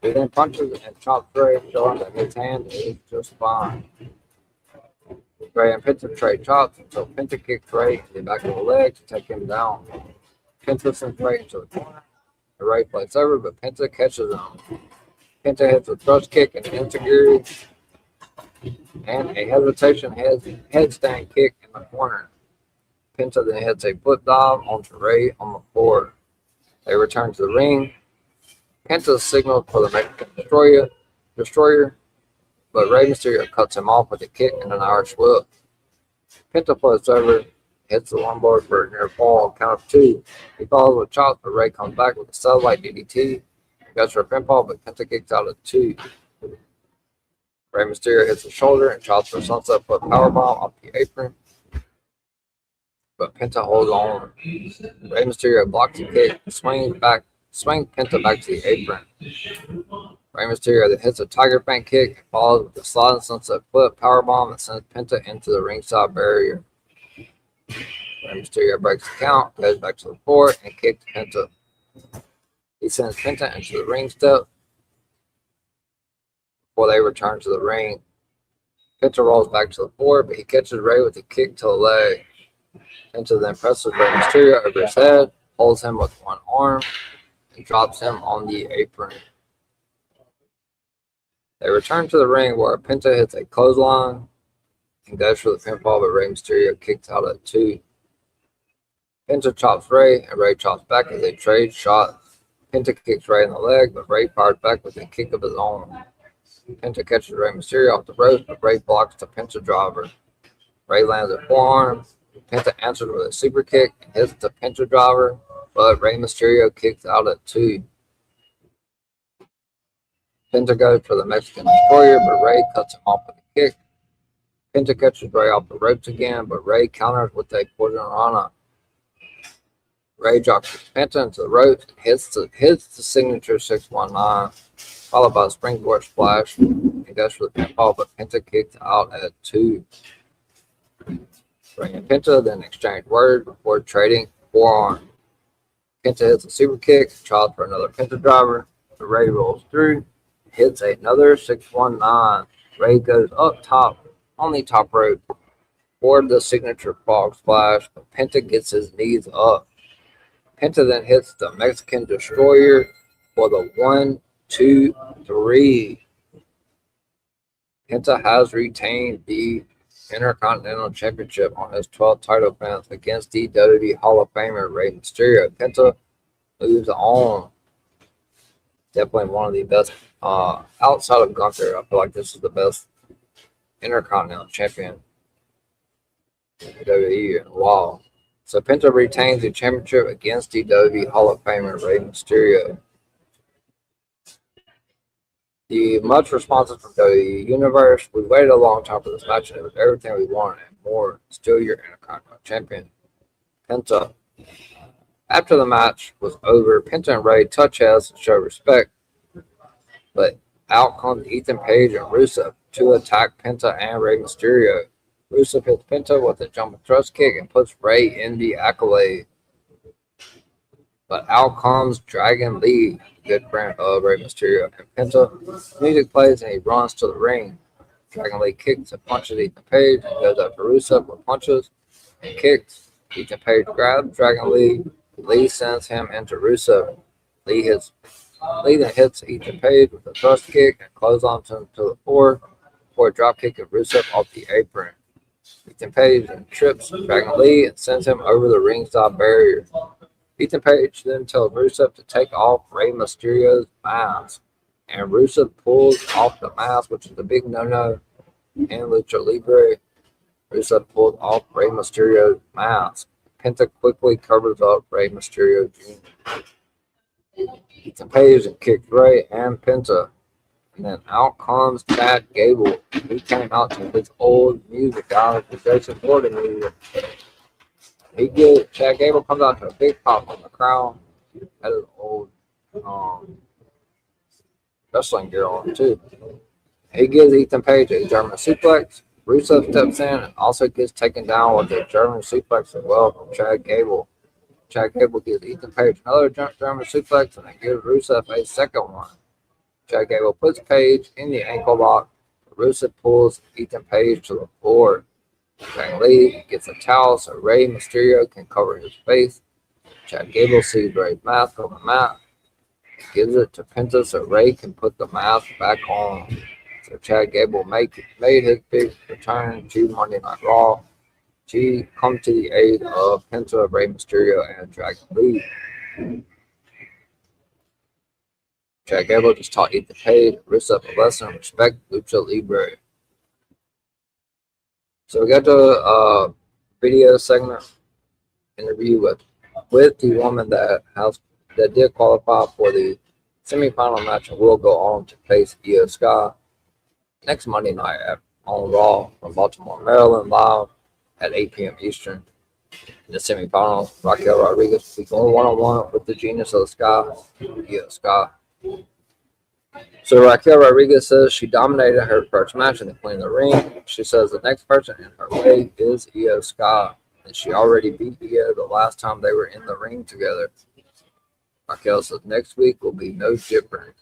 He then punches and chops Rey, showing that his hand is just fine. Rey and Penta trade chops until Penta kicks Rey in the back of the leg to take him down. Penta sends Rey into the corner. Rey plays over, but Penta catches him. Penta hits a thrust kick and an enziguri, and a hesitation headstand kick in the corner. Penta then hits a foot dive onto Rey on the floor. They return to the ring. Penta signals for the Mexican Destroyer, but Rey Mysterio cuts him off with a kick and an Irish whip. Penta floats over, hits the one board for a near fall, count of 2. He follows with chops, but Rey comes back with a satellite DDT. He goes for a pinfall, but Penta kicks out of 2. Rey Mysterio hits the shoulder and chops for a sunset flip powerbomb off the apron. but Penta holds on. Rey Mysterio blocks the kick, swings Penta back to the apron. Rey Mysterio then hits a Tiger Bank kick and follows with a sliding sunset flip powerbomb and sends Penta into the ringside barrier. Rey Mysterio breaks the count, goes back to the floor, and kicks Penta. He sends Penta into the ring step before they return to the ring. Penta rolls back to the floor, but he catches Rey with a kick to the leg. Penta then presses Rey Mysterio over his head, holds him with one arm, and drops him on the apron. They return to the ring where Penta hits a clothesline and goes for the pinfall, but Rey Mysterio kicks out at 2. Penta chops Rey, and Rey chops back as they trade shots. Penta kicks Rey in the leg, but Rey fires back with a kick of his own. Penta catches Rey Mysterio off the ropes, but Rey blocks the Penta driver. Rey lands a forearm. Penta answers with a super kick and hits the Penta driver, but Rey Mysterio kicks out at 2. Penta goes for the Mexican Destroyer, but Rey cuts him off with a kick. Penta catches Rey off the ropes again, but Rey counters with a Poison Rana. Rey drops Penta into the ropes and hits the signature 619, followed by a springboard splash and goes for the pinfall, but Penta kicks out at 2. Rey and Penta then exchange words before trading forearm. Penta hits a super kick, tries for another Penta driver, but Rey rolls through, hits another 619. Rey goes up top on the top rope for the signature frog splash, but Penta gets his knees up. Penta then hits the Mexican Destroyer for the 1, 2, 3. Penta has retained the Intercontinental Championship on his 12th title defense against the WWE Hall of Famer Rey Mysterio. Penta moves on. Definitely one of the best outside of Gunther. I feel like this is the best Intercontinental Champion in WWE in a while. So Penta retains the championship against the WWE Hall of Famer Rey Mysterio. The much responses from WWE Universe. We waited a long time for this match, and it was everything we wanted and more. Still your Intercontinental Champion, Penta. After the match was over, Penta and Rey touch heads to show respect, but out comes Ethan Page and Rusev to attack Penta and Rey Mysterio. Rusev hits Penta with a jumping thrust kick and puts Rey in the Accolade. But out comes Dragon Lee, good friend of Rey Mysterio and Penta. Music plays and he runs to the ring. Dragon Lee kicks and punches Ethan Page and goes after Rusev with punches and kicks. Ethan Page grabs Dragon Lee. Lee sends him into Rusev. Lee then hits Ethan Page with a thrust kick and clotheslines him to the floor before a drop kick of Rusev off the apron. Ethan Page then trips Dragon Lee and sends him over the ringside barrier. Ethan Page then tells Rusev to take off Rey Mysterio's mask, and Rusev pulls off the mask, which is a big no-no in Lucha Libre. Rusev pulls off Rey Mysterio's mask. Penta quickly covers up Rey Mysterio Jr. Ethan Page and kicks Rey and Penta, and then out comes Chad Gable. He came out to his old music, guys, the Jason Gordon music. Chad Gable comes out to a big pop on the crowd. Had his old wrestling gear on too. He gives Ethan Page a German suplex. Rusev steps in and also gets taken down with a German suplex as well from Chad Gable. Chad Gable gives Ethan Page another German suplex and then gives Rusev a second one. Chad Gable puts Page in the ankle lock. Rusev pulls Ethan Page to the floor. Dragon Lee gets a towel so Rey Mysterio can cover his face. Chad Gable sees Rey's mask on the mat. Gives it to Penta so Rey can put the mask back on. So Chad Gable made his big return to Monday Night Raw. She comes to the aid of Penta, Rey Mysterio, and Dragon Lee. Chad Gable just taught Ethan Page, Rusev a lesson, respect Lucha Libre. So we got to a video segment interview with the woman that did qualify for the semifinal match and will go on to face Io Sky next Monday night on Raw from Baltimore, Maryland, live at 8 p.m. Eastern. In the semifinals, Raquel Rodriguez will be going one-on-one with the Genius of the Sky, Io Sky. So Raquel Rodriguez says she dominated her first match in the Queen of the Ring. She says the next person in her way is Io Sky, and she already beat Io the last time they were in the ring together. Raquel says next week will be no different.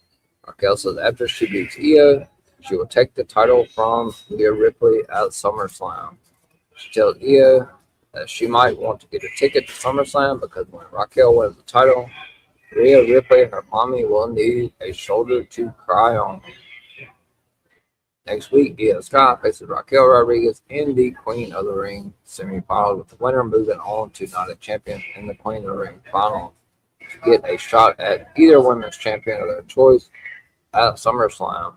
Raquel says after she beats Io, she will take the title from Rhea Ripley at SummerSlam. She tells Io that she might want to get a ticket to SummerSlam because when Raquel wins the title, Rhea Ripley and her mommy will need a shoulder to cry on. Next week, Io Sky faces Raquel Rodriguez in the Queen of the Ring semifinals, with the winner moving on to Night of Champions in the Queen of the Ring final to get a shot at either women's champion of their choice at SummerSlam.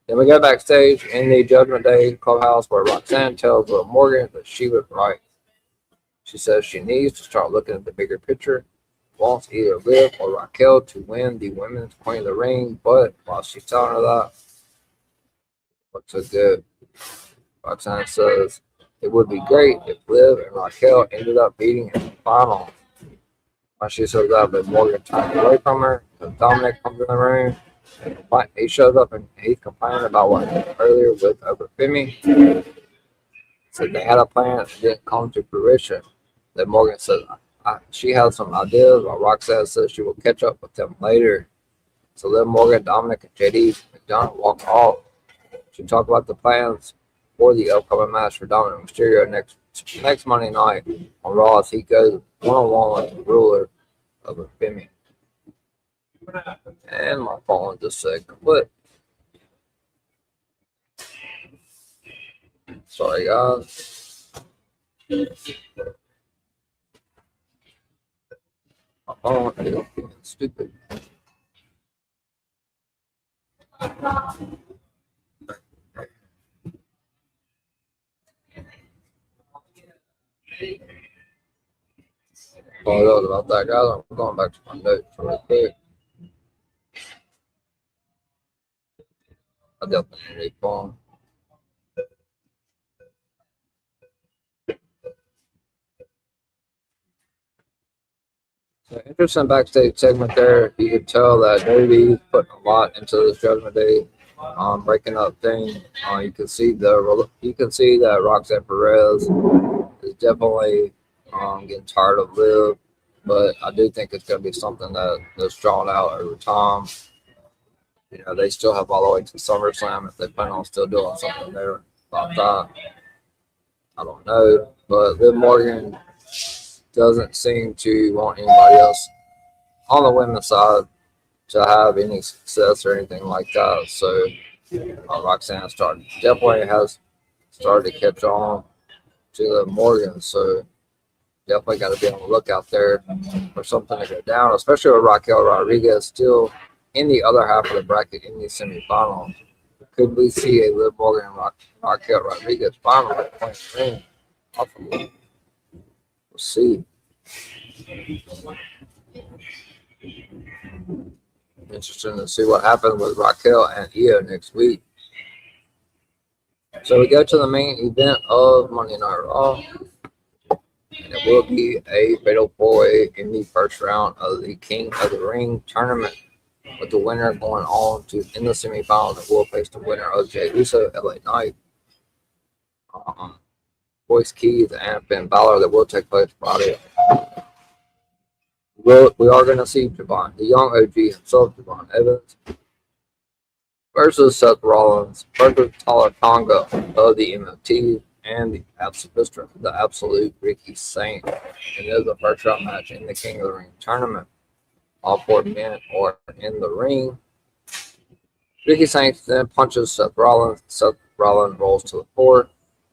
Then we go backstage in the Judgment Day clubhouse where Roxanne tells Liv Morgan that she was right. She says she needs to start looking at the bigger picture, wants either Liv or Raquel to win the Women's Queen of the Ring, but while she's telling her that, looks so good. Roxanne says it would be great if Liv and Raquel ended up beating in the final. While she says that, Liv Morgan turns away from her, and Dominic comes in the room. He shows up and he's complaining about what happened earlier with Femi. Said they had a plan and it didn't come to fruition. Then Morgan says she has some ideas, while Roxanne says she will catch up with them later. So Liv Morgan, Dominic, and JD McDonald walk off. She talked about the plans for the upcoming match for Dominic Mysterio next Monday night on Raw as he goes one-on-one with the ruler of Femi. And my phone just said quit. Sorry, guys. My phone is being stupid. Apologize about that, guys. I'm going back to my notes real quick. I definitely need a phone. So interesting backstage segment there. You could tell that WWE's putting a lot into this Judgment Day breaking up thing. You can see that Roxanne Perez is definitely getting tired of Liv, but I do think it's going to be something that's drawn out over time. You know, they still have all the way to SummerSlam if they plan on still doing something there about that. I don't know, but Liv Morgan doesn't seem to want anybody else on the women's side to have any success or anything like that. So Roxanne definitely has started to catch on to Liv Morgan. So definitely got to be on the lookout there for something to go down, especially with Raquel Rodriguez still in the other half of the bracket in the semifinals. Could we see a Liv Morgan and Raquel Rodriguez final at point three? Possibly. We'll see. Interesting to see what happens with Raquel and Io next week. So we go to the main event of Monday Night Raw. And it will be a fatal four-way in the first round of the King of the Ring tournament, with the winner going on to in the semifinals and will face the winner of Jey Uso, LA Knight, Royce Keys, and Finn Balor. That will take place Friday. We are going to see the young OG himself, Javon Evans, versus Seth Rollins, versus Tala Tonga of the MFT, and the absolute Ricky Saint. It is a first round match in the King of the Ring tournament. All four men are in the ring. Ricky Saint then punches Seth Rollins. Seth Rollins rolls to the floor.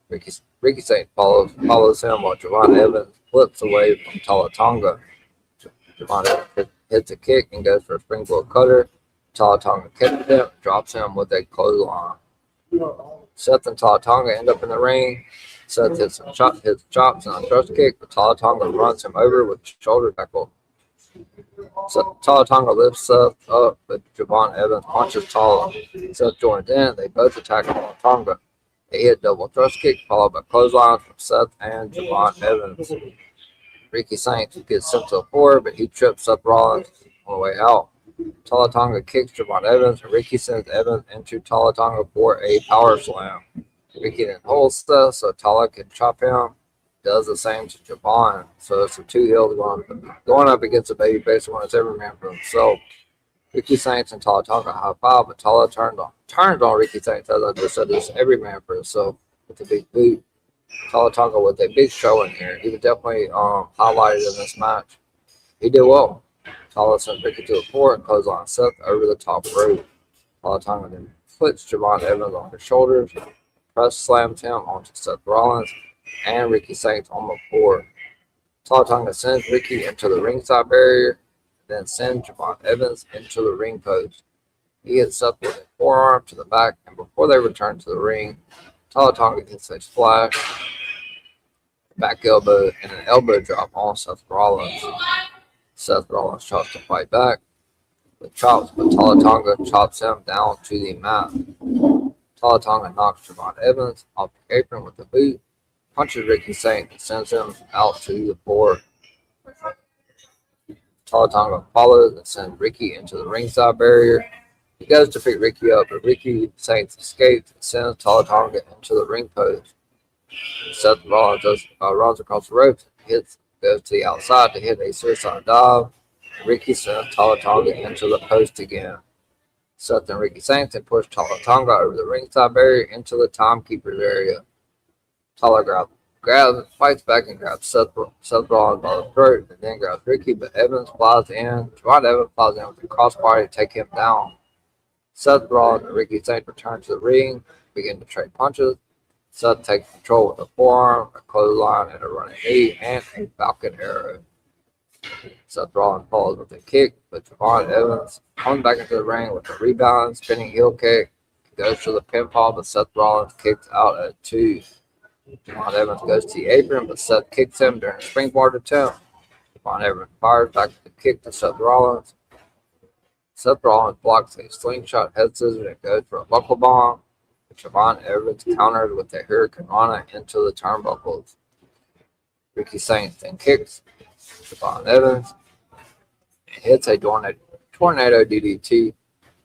Ricky Saint follows him while Javon Evans flips away from Tala Tonga. Javon Evans hits a kick and goes for a springboard cutter. Tala Tonga catches him, drops him with a clothesline. Seth and Tala Tonga end up in the ring. Seth hits chops and a thrust kick, but Tala Tonga runs him over with a shoulder tackle. So Tala Tonga lifts Seth up, but Javon Evans punches Tala. Seth joins in. They both attack Tala Tonga. They hit double thrust kick, followed by clothesline from Seth and Javon Evans. Ricky Saints gets sent to the floor, but he trips Seth Rollins on the way out. Tala Tonga kicks Javon Evans, and Ricky sends Evans into Tala Tonga for a power slam. Ricky then holds Seth so Tala can chop him. Does the same to Javon. So it's the two heels going up against a babyface when it's every man for himself. Ricky Saints and Tala Tonga high five, but Tala turns on Ricky Saints, as I just said, this every man for himself with a big boot. Tala Tonga with a big show in here. He was definitely highlighted in this match. He did well. Tala sent Ricky to the floor and clothesline Seth over the top rope. Tala Tonga then flips Javon Evans on his shoulders, press slams him onto Seth Rollins and Ricky Saints on the floor. Tala Tonga sends Ricky into the ringside barrier, then sends Javon Evans into the ring post. He hits Seth with a forearm to the back, and before they return to the ring, Tala Tonga hits a splash, back elbow, and an elbow drop on Seth Rollins. Seth Rollins tries to fight back with chops, but Tala Tonga chops him down to the mat. Tala Tonga knocks Javon Evans off the apron with a boot, punches Ricky Saints, and sends him out to the floor. Tala Tonga follows and sends Ricky into the ringside barrier. He goes to pick Ricky up, but Ricky Saints escapes and sends Tala Tonga into the ring post. Seth Rollins runs across the ropes, goes to the outside to hit a suicide dive. Ricky sends Tala Tonga into the post again. Seth and Ricky Saints then push Tala Tonga over the ringside barrier into the timekeeper's area. Tala fights back and grabs Seth Rollins by the throat and then grabs Ricky, but Evans flies in. Javon Evans flies in with a crossbody to take him down. Seth Rollins and Ricky Saints return to the ring, begin to trade punches. Seth takes control with a forearm, a clothesline, and a running knee, and a Falcon Arrow. Seth Rollins follows with a kick, but Javon Evans comes back into the ring with a rebound, spinning heel kick. He goes for the pinfall, but Seth Rollins kicks out at 2. Javon Evans goes to the apron, but Seth kicks him during a springboard attempt. Javon Evans fires back with a kick to Seth Rollins. Seth Rollins blocks a slingshot head scissors and goes for a buckle bomb. Javon Evans counters with a Hurricane Rana into the turnbuckles. Ricky Saints then kicks Javon Evans and hits a tornado DDT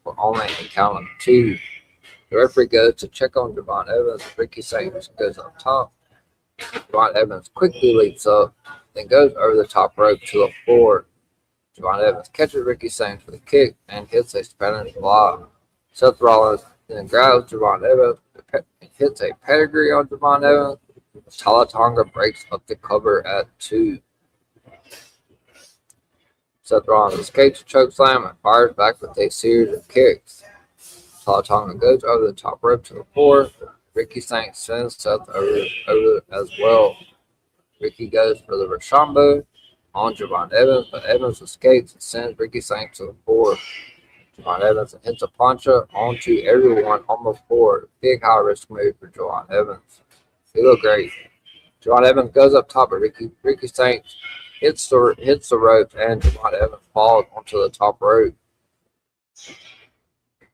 for only a count of 2. The referee goes to check on Javon Evans. Ricky Saints goes up top. Javon Evans quickly leaps up, then goes over the top rope to the floor. Javon Evans catches Ricky Saints with a kick and hits a Spanish fly. Seth Rollins then grabs Javon Evans and hits a pedigree on Javon Evans. Tala Tonga breaks up the cover at 2. Seth Rollins escapes a chokeslam and fires back with a series of kicks. Tala Tonga goes over the top rope to the floor. Ricky Saints sends Seth over as well. Ricky goes for the Rochambeau on Javon Evans, but Evans escapes and sends Ricky Saints to the floor. Javon Evans hits a puncher onto everyone on the floor. Big high risk move for Javon Evans. He looked great. Javon Evans goes up top, but Ricky Saints hits the ropes, and Javon Evans falls onto the top rope.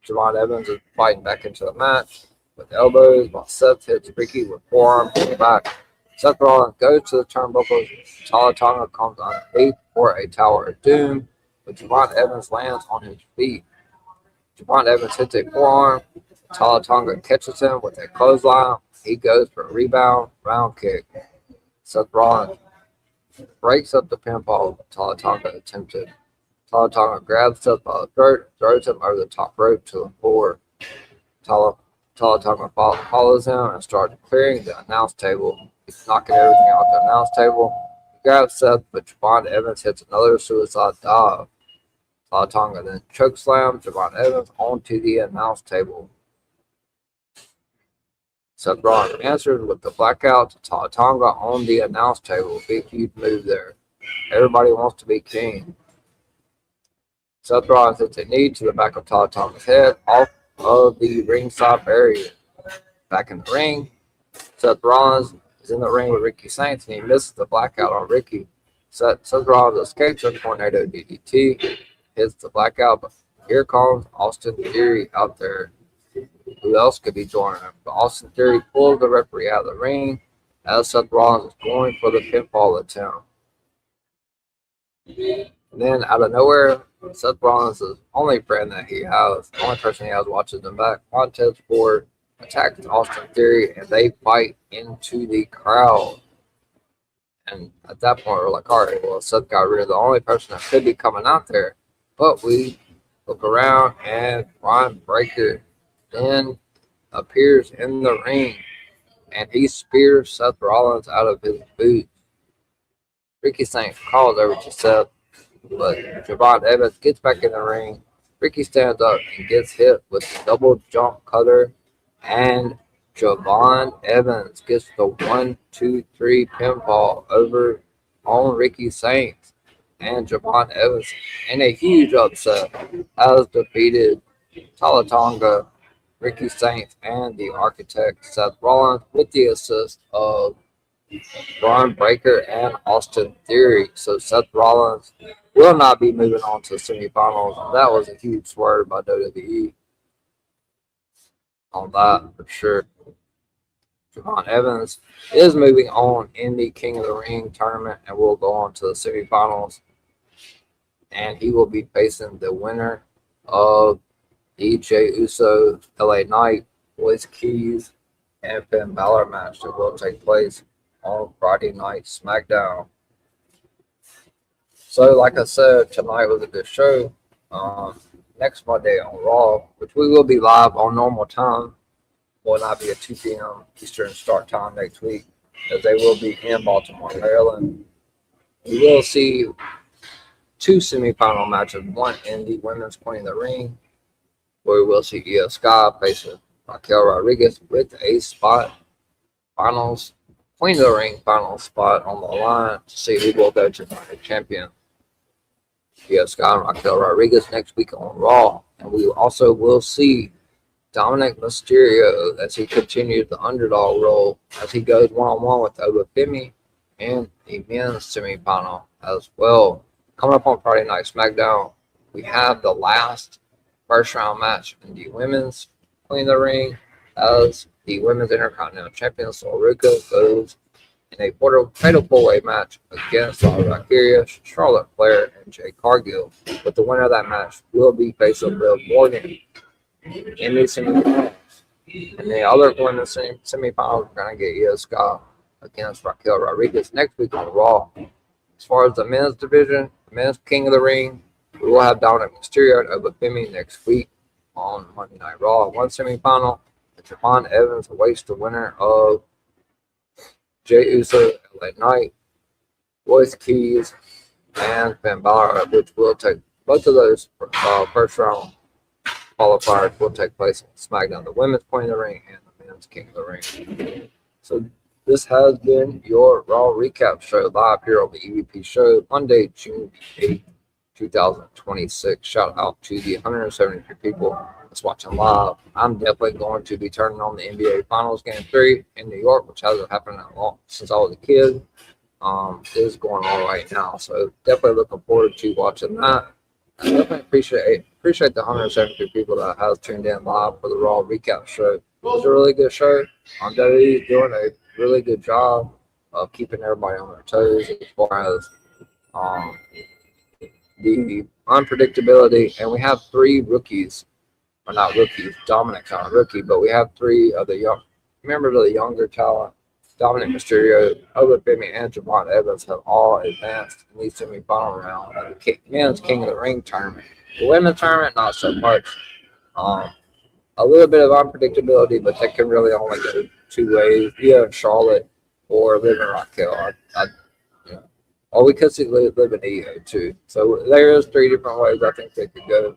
Javon Evans is fighting back into the match with elbows, while Seth hits Ricky with forearms in the back. Seth Rollins goes to the turnbuckles. Tala Tonga comes on feet for a Tower of Doom, but Javon Evans lands on his feet. Javon Evans hits a forearm. Tala Tonga catches him with a clothesline. He goes for a rebound round kick. Seth Rollins breaks up the pinfall Tala Tonga attempted. Tala Tonga grabs Seth by the throat and throws him over the top rope to the floor. Tala Tonga follows him and starts clearing the announce table. He's knocking everything out the announce table. He grabs Seth, but Javon Evans hits another suicide dive. Tala Tonga then chokeslams Javon Evans onto the announce table. Seth Rollins answers with the blackout to Tala Tonga on the announce table. Big, huge move there. Everybody wants to be king. Seth Rollins hits a knee to the back of Tala Tonga's head off of the ringside barrier. Back in the ring, Seth Rollins is in the ring with Ricky Saints, and he misses the blackout on Ricky. Seth Rollins escapes a tornado DDT, hits the blackout, but here comes Austin Theory out there. who else could be joining him. But Austin Theory pulls the referee out of the ring as Seth Rollins is going for the pinfall attempt. And then out of nowhere, Seth Rollins' only friend that he has, the only person he has watches him back, Montez Ford, attacks Austin Theory and they fight into the crowd. And at that point, we're like, all right, well, Seth got rid of the only person that could be coming out there. But we look around and Brian Breaker then appears in the ring and he spears Seth Rollins out of his boots. Ricky Saints calls over to Seth, but Javon Evans gets back in the ring. Ricky stands up and gets hit with the double jump cutter, and Javon Evans gets the 1-2-3 pinfall over on Ricky Saints. And Javon Evans, in a huge upset, has defeated Talatonga, Ricky Saints, and the Architect Seth Rollins with the assist of Braun Breaker and Austin Theory. So Seth Rollins will not be moving on to the semifinals. That was a huge swerve by WWE on that for sure. Javon Evans is moving on in the King of the Ring tournament and will go on to the semifinals. And he will be facing the winner of DJ Uso, LA Knight, Boys Keys, and Finn Balor match that will take place on Friday Night SmackDown. So, like I said, tonight was a good show. Next Monday on Raw, which we will be live on normal time, will not be at 2 p.m. Eastern start time next week, as they will be in Baltimore, Maryland. We will see 2 semifinal matches, one in the women's Queen of the Ring, where we will see Io Sky facing Raquel Rodriguez with a spot finals, Queen of the Ring final spot on the line to see who will go to the champion. Io Sky and Raquel Rodriguez next week on Raw. And we also will see Dominic Mysterio as he continues the underdog role as he goes one-on-one with Obafemi in the men's semifinal as well. Coming up on Friday Night SmackDown, we have the last first round match in the women's Queen of the Ring as the women's Intercontinental Champion Sol Ruca goes in a fatal 4-way match against Lyra Valkyria, Charlotte Flair, and Jade Cargill. But the winner of that match will be facing Liv Morgan in the semifinals. And the other women's semifinals, we're going to get Io Sky against Raquel Rodriguez next week on Raw. As far as the men's division, the men's King of the Ring, we will have Dominic Mysterio and Obafemi next week on Monday Night Raw. One semifinal, Javon Evans awaits the winner of Jey Uso, LA Knight, Boys Keys, and Finn Balor, which will take both of those first round qualifiers will take place on SmackDown, the women's Queen of the Ring and the men's King of the Ring. So this has been your Raw Recap Show live here on the EVP Show, Monday, June 8th, 2026. Shout out to the 173 people that's watching live. I'm definitely going to be turning on the NBA Finals Game 3 in New York, which hasn't happened that long since I was a kid. It is going on right now, so definitely looking forward to watching that. I definitely appreciate the 173 people that has tuned in live for the Raw Recap Show. It was a really good show. WWE is doing a really good job of keeping everybody on their toes as far as the unpredictability. And we have 3 rookies, or not rookies, Dominic's not a rookie, but we have 3 of the young members of the younger talent. Dominic Mysterio, Obafemi, and Javon Evans have all advanced in the semifinal round of the men's King of the Ring tournament. The women's tournament, not so much. A little bit of unpredictability, but they can really only go 2 ways, either Charlotte or Liv and Raquel. Or we could see Liv and Io too. So there is 3 different ways I think they could go.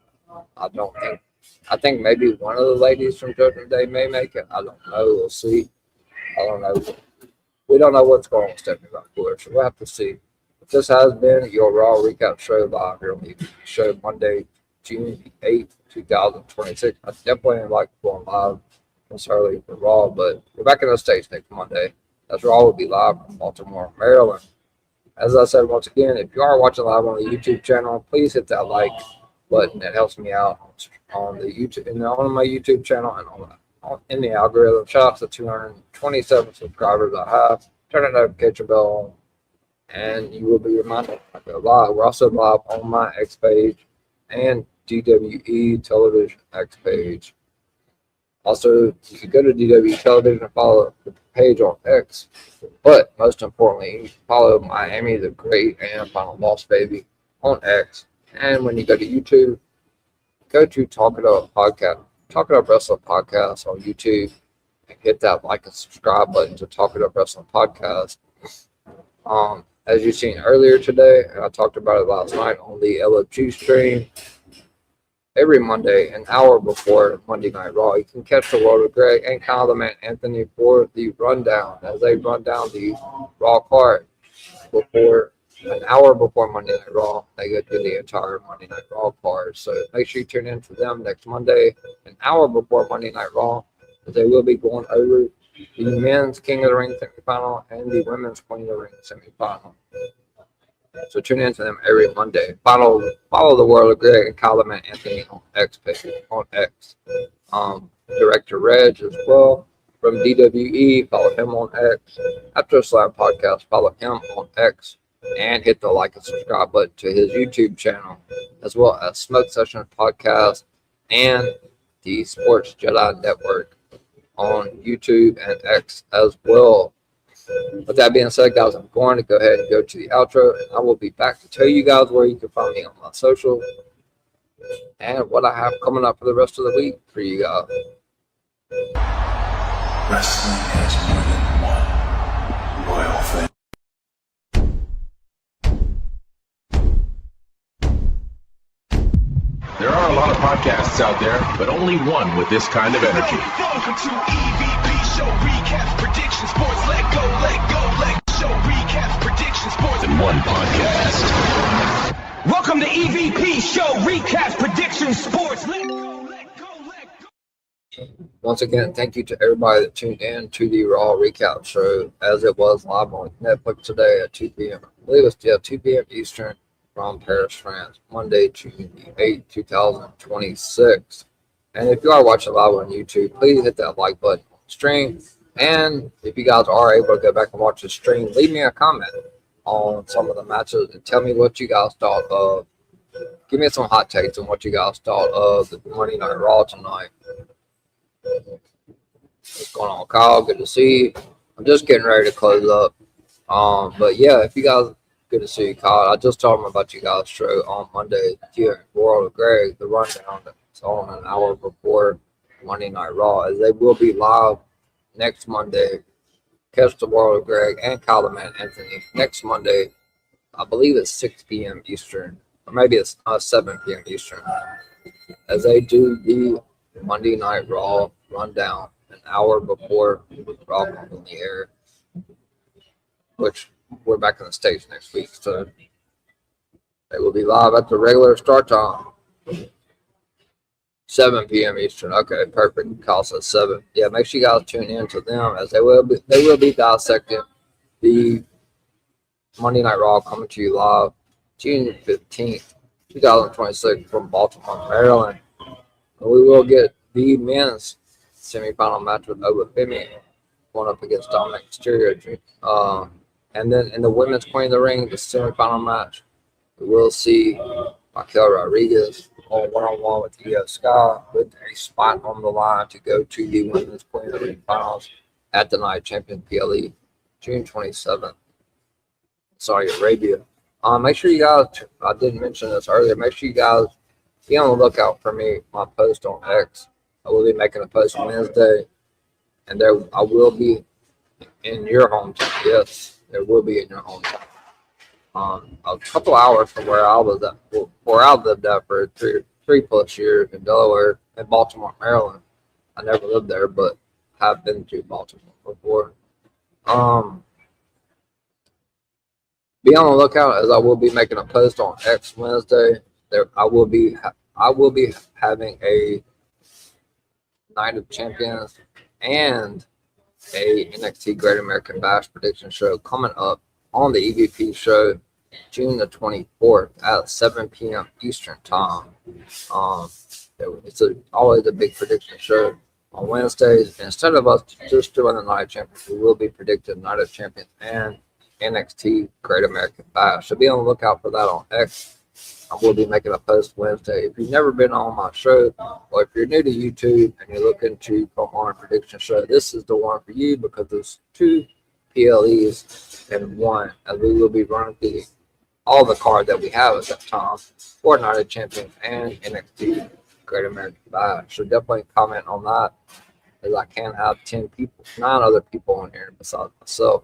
I think maybe one of the ladies from Judgment Day may make it. I don't know. We'll see. I don't know. We don't know what's going on with Stephanie McClure, so we'll have to see. But this has been your Raw Recap Show live here on the show Monday, June 8th, 2026. I definitely like going live this early for Raw, but we're back in the States next Monday. As Raw will be live from Baltimore, Maryland. As I said once again, if you are watching live on the YouTube channel, please hit that like button. It helps me out on the YouTube and on my YouTube channel and on in the algorithm. Shout out to 227 subscribers I have. Turn the notification bell on, and you will be reminded when I go live. We're also live on my X page and DWE Television X page. Also, you can go to DWE Television and follow the page on X. But most importantly, you can follow Miami the Great and Final Boss Baby on X. And when you go to YouTube, go to Talk It Up Podcast, Talk It Up Wrestling Podcast on YouTube, and hit that like and subscribe button to Talk It Up Wrestling Podcast. As you've seen earlier today, and I talked about it last night on the LFG stream, every Monday, an hour before Monday Night Raw, you can catch the World of Greg and Kyle the Man Anthony for the rundown, as they run down the Raw card before an hour before Monday Night Raw. They go through the entire Monday Night Raw card. So make sure you tune in to them next Monday, an hour before Monday Night Raw, as they will be going over the men's King of the Ring semifinal and the women's Queen of the Ring semifinal. So tune in to them every Monday. Follow the World of Greg and Kyle the Man Anthony on X page on X. Director Reg as well from DWE. Follow him on X. After Slam Podcast, follow him on X. And hit the like and subscribe button to his YouTube channel, as well as Smoke Session Podcast and the Sports Jedi Network on YouTube and X as well. With that being said, guys, I'm going to go ahead and go to the outro. I will be back to tell you guys where you can find me on my social and what I have coming up for the rest of the week for you guys. Wrestling has more than one royal family. There are a lot of podcasts out there, but only one with this kind of energy. Welcome to EVP Show Recap Prediction Sports. Let go, show recap prediction sports In one podcast. Welcome to EVP Show Recap Prediction Sports. Let go. Once again, thank you to everybody that tuned in to the Raw Recap Show, as it was live on Netflix today at 2 p.m. I believe it's 2 p.m. Eastern from Paris, France, Monday, June 8, 2026. And if you are watching live on YouTube, please hit that like button on the stream. And if you guys are able to go back and watch the stream, leave me a comment on some of the matches and tell me what you guys thought of. Give me some hot takes on what you guys thought of the Monday Night Raw tonight. What's going on, Kyle? Good to see you. I'm just getting ready to close up. But yeah, if you guys, good to see you, Kyle. I just told them about you guys' show on Monday here at World of Greg, the rundown that's on an hour before Monday Night Raw, as they will be live next Monday. Catch the World of Greg and Kyle the Man Anthony next Monday. I believe it's 6 p.m. Eastern, or maybe it's 7 p.m. Eastern, as they do the Monday Night Raw rundown an hour before Raw comes on the air, which we're back in the States next week, so they will be live at the regular start time, 7 p.m. Eastern. Okay, perfect. Kyle says 7. Yeah, make sure you guys tune in to them, as they will be dissecting the Monday Night Raw, coming to you live June 15th, 2026 from Baltimore, Maryland. And we will get the men's semifinal match with Wwe going up against Dominic Mysterio. And then in the women's Queen of the Ring, the semifinal match, we will see Raquel Rodriguez on one-on-one with Io Sky, with a spot on the line to go to the women's Queen of the Ring finals at the Night Champion PLE, June 27th, Saudi Arabia. Make sure you guys, I didn't mention this earlier, make sure you guys be on the lookout for me, my post on X. I will be making a post Wednesday, and there I will be in your hometown. Yes, there will be in your hometown. A couple hours from where I was at, where I lived at for three plus years in Delaware and Baltimore, Maryland. I never lived there, but have been to Baltimore before. Be on the lookout, as I will be making a post on X Wednesday. I will be having a Night of Champions and a NXT Great American Bash prediction show coming up on the EVP show June the 24th at 7 p.m. Eastern time. It's always a big prediction show on Wednesdays. Instead of us just doing the Night of Champions, we will be predicting Night of Champions and NXT Great American Bash. So be on the lookout for that on X. I will be making a post Wednesday. If you've never been on my show, or if you're new to YouTube and you're looking to come on a prediction show, this is the one for you because there's 2 PLEs and 1, as we will be running through all the card that we have at that time for Night of Champions and NXT Great American Bash. So definitely comment on that, as I can have 9 other people on here besides myself.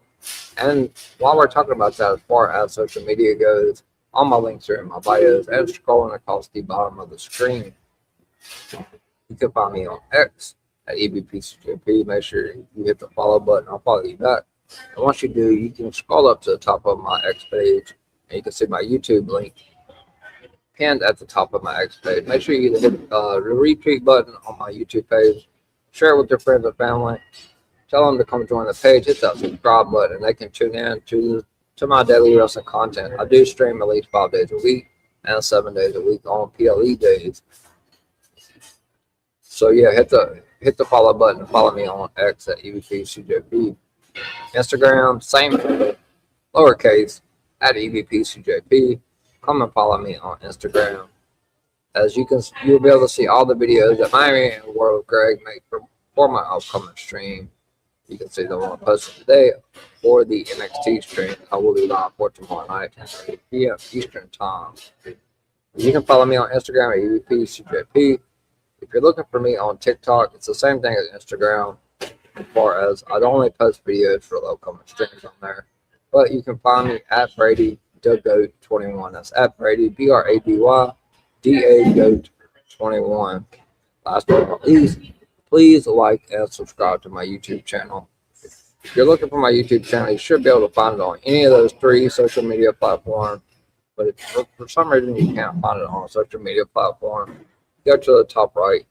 And while we're talking about that, as far as social media goes, all my links are in my bios and scrolling across the bottom of the screen. You can find me on X at EBPCJP. Make sure you hit the follow button. I'll follow you back. And once you do, you can scroll up to the top of my X page and you can see my YouTube link pinned at the top of my X page. Make sure you hit the retweet button on my YouTube page. Share it with your friends and family. Tell them to come join the page. Hit that subscribe button and they can tune in to my daily wrestling content. I do stream at least 5 days a week and 7 days a week on PLE days. So yeah, hit the follow button. Follow me on X at EVPCJP. Instagram, same lowercase at EVPCJP. Come and follow me on Instagram. As you'll be able to see all the videos that Miami and World of Greg make for my upcoming stream. You can see the one I posted today for the NXT stream. I will be live for tomorrow night at 10:30 p.m. Eastern Time. You can follow me on Instagram at EVPCJP. If you're looking for me on TikTok, it's the same thing as Instagram, as far as I only post videos for the upcoming streams on there. But you can find me at Brady Goat 21. That's at Brady BRADY DA Goat 21. Last but not least, please like and subscribe to my YouTube channel. If you're looking for my YouTube channel, you should be able to find it on any of those 3 social media platforms. But if for some reason you can't find it on a social media platform, go to the top right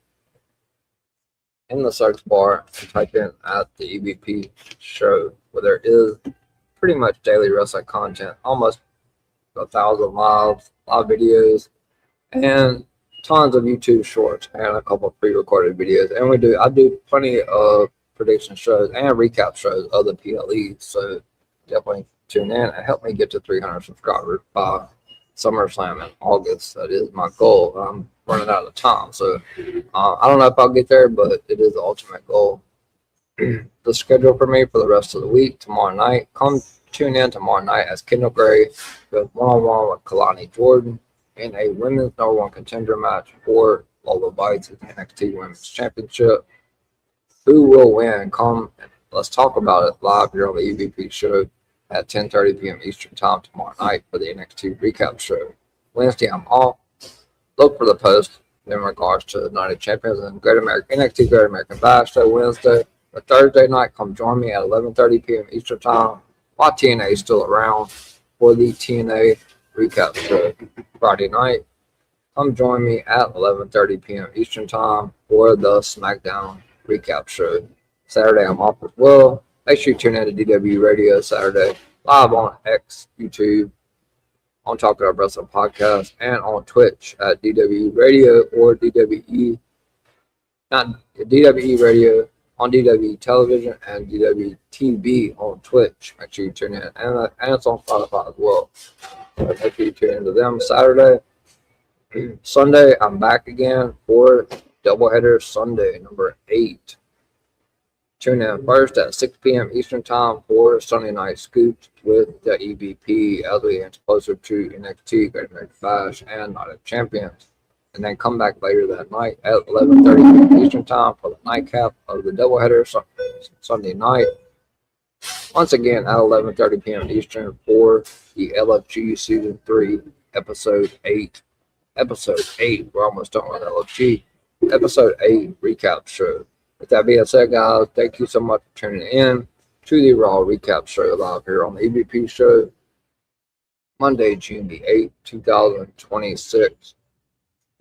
in the search bar and type in at the EVP show, where there is pretty much daily wrestling content, almost 1,000 live videos, and tons of YouTube shorts and a couple of pre-recorded videos. And I do plenty of prediction shows and recap shows of the PLEs. So definitely tune in and help me get to 300 subscribers by SummerSlam in August. That is my goal. I'm running out of time, so I don't know if I'll get there, but it is the ultimate goal. The schedule for me for the rest of the week: tomorrow night, come tune in tomorrow night as Kendall Gray goes one-on-one with Kalani Jordan in a women's #1 contender match for Lola Bites' NXT Women's Championship. Who will win? Come, let's talk about it live here on the EVP show at 10:30 p.m. Eastern Time tomorrow night for the NXT Recap Show. Wednesday, I'm off. Look for the post in regards to the Night of Champions and NXT Great American Bash Show Wednesday. But Thursday night, come join me at 11:30 p.m. Eastern Time while TNA is still around for the TNA Recap Show. Friday night, come join me at 11:30 p.m. Eastern Time for the SmackDown Recap Show. Saturday, I'm off as well. Make sure you tune in to DW Radio Saturday, live on X, YouTube, on Talking About Wrestling Podcast, and on Twitch at DW Radio or DWE, not DWE Radio, on DWE Television and DWE TV on Twitch. Make sure you tune in. And it's on Spotify as well. So make sure you tune into them Saturday. Sunday, I'm back again for Doubleheader Sunday, number 8. Tune in first at 6 p.m. Eastern Time for Sunday Night Scoops with the EVP as we get closer to NXT Great American Bash and Night of Champions. And then come back later that night at 11:30 p.m. Eastern Time for the nightcap of the doubleheader Sunday night. Once again at 11:30 p.m. Eastern for the LFG Season 3, Episode 8. Episode 8, we're almost done with LFG. Episode 8 Recap Show. With that being said, guys, thank you so much for tuning in to the Raw Recap Show live here on the EVP Show, Monday, June the 8th, 2026.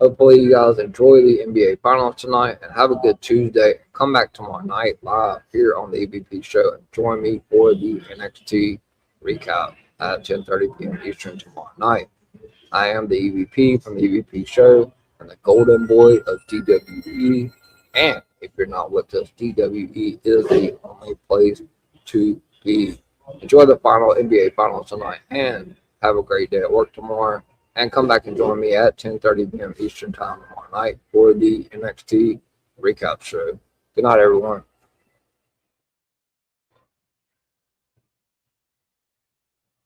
Hopefully, you guys enjoy the NBA Finals tonight and have a good Tuesday. Come back tomorrow night live here on the EVP Show and join me for the NXT Recap at 10:30 p.m. Eastern tomorrow night. I am the EVP from the EVP Show and the Golden Boy of WWE and if you're not with us. DWE is the only place to be. Enjoy the final NBA Finals tonight, and have a great day at work tomorrow. And come back and join me at 10:30 p.m. Eastern Time tomorrow night for the NXT Recap Show. Good night, everyone.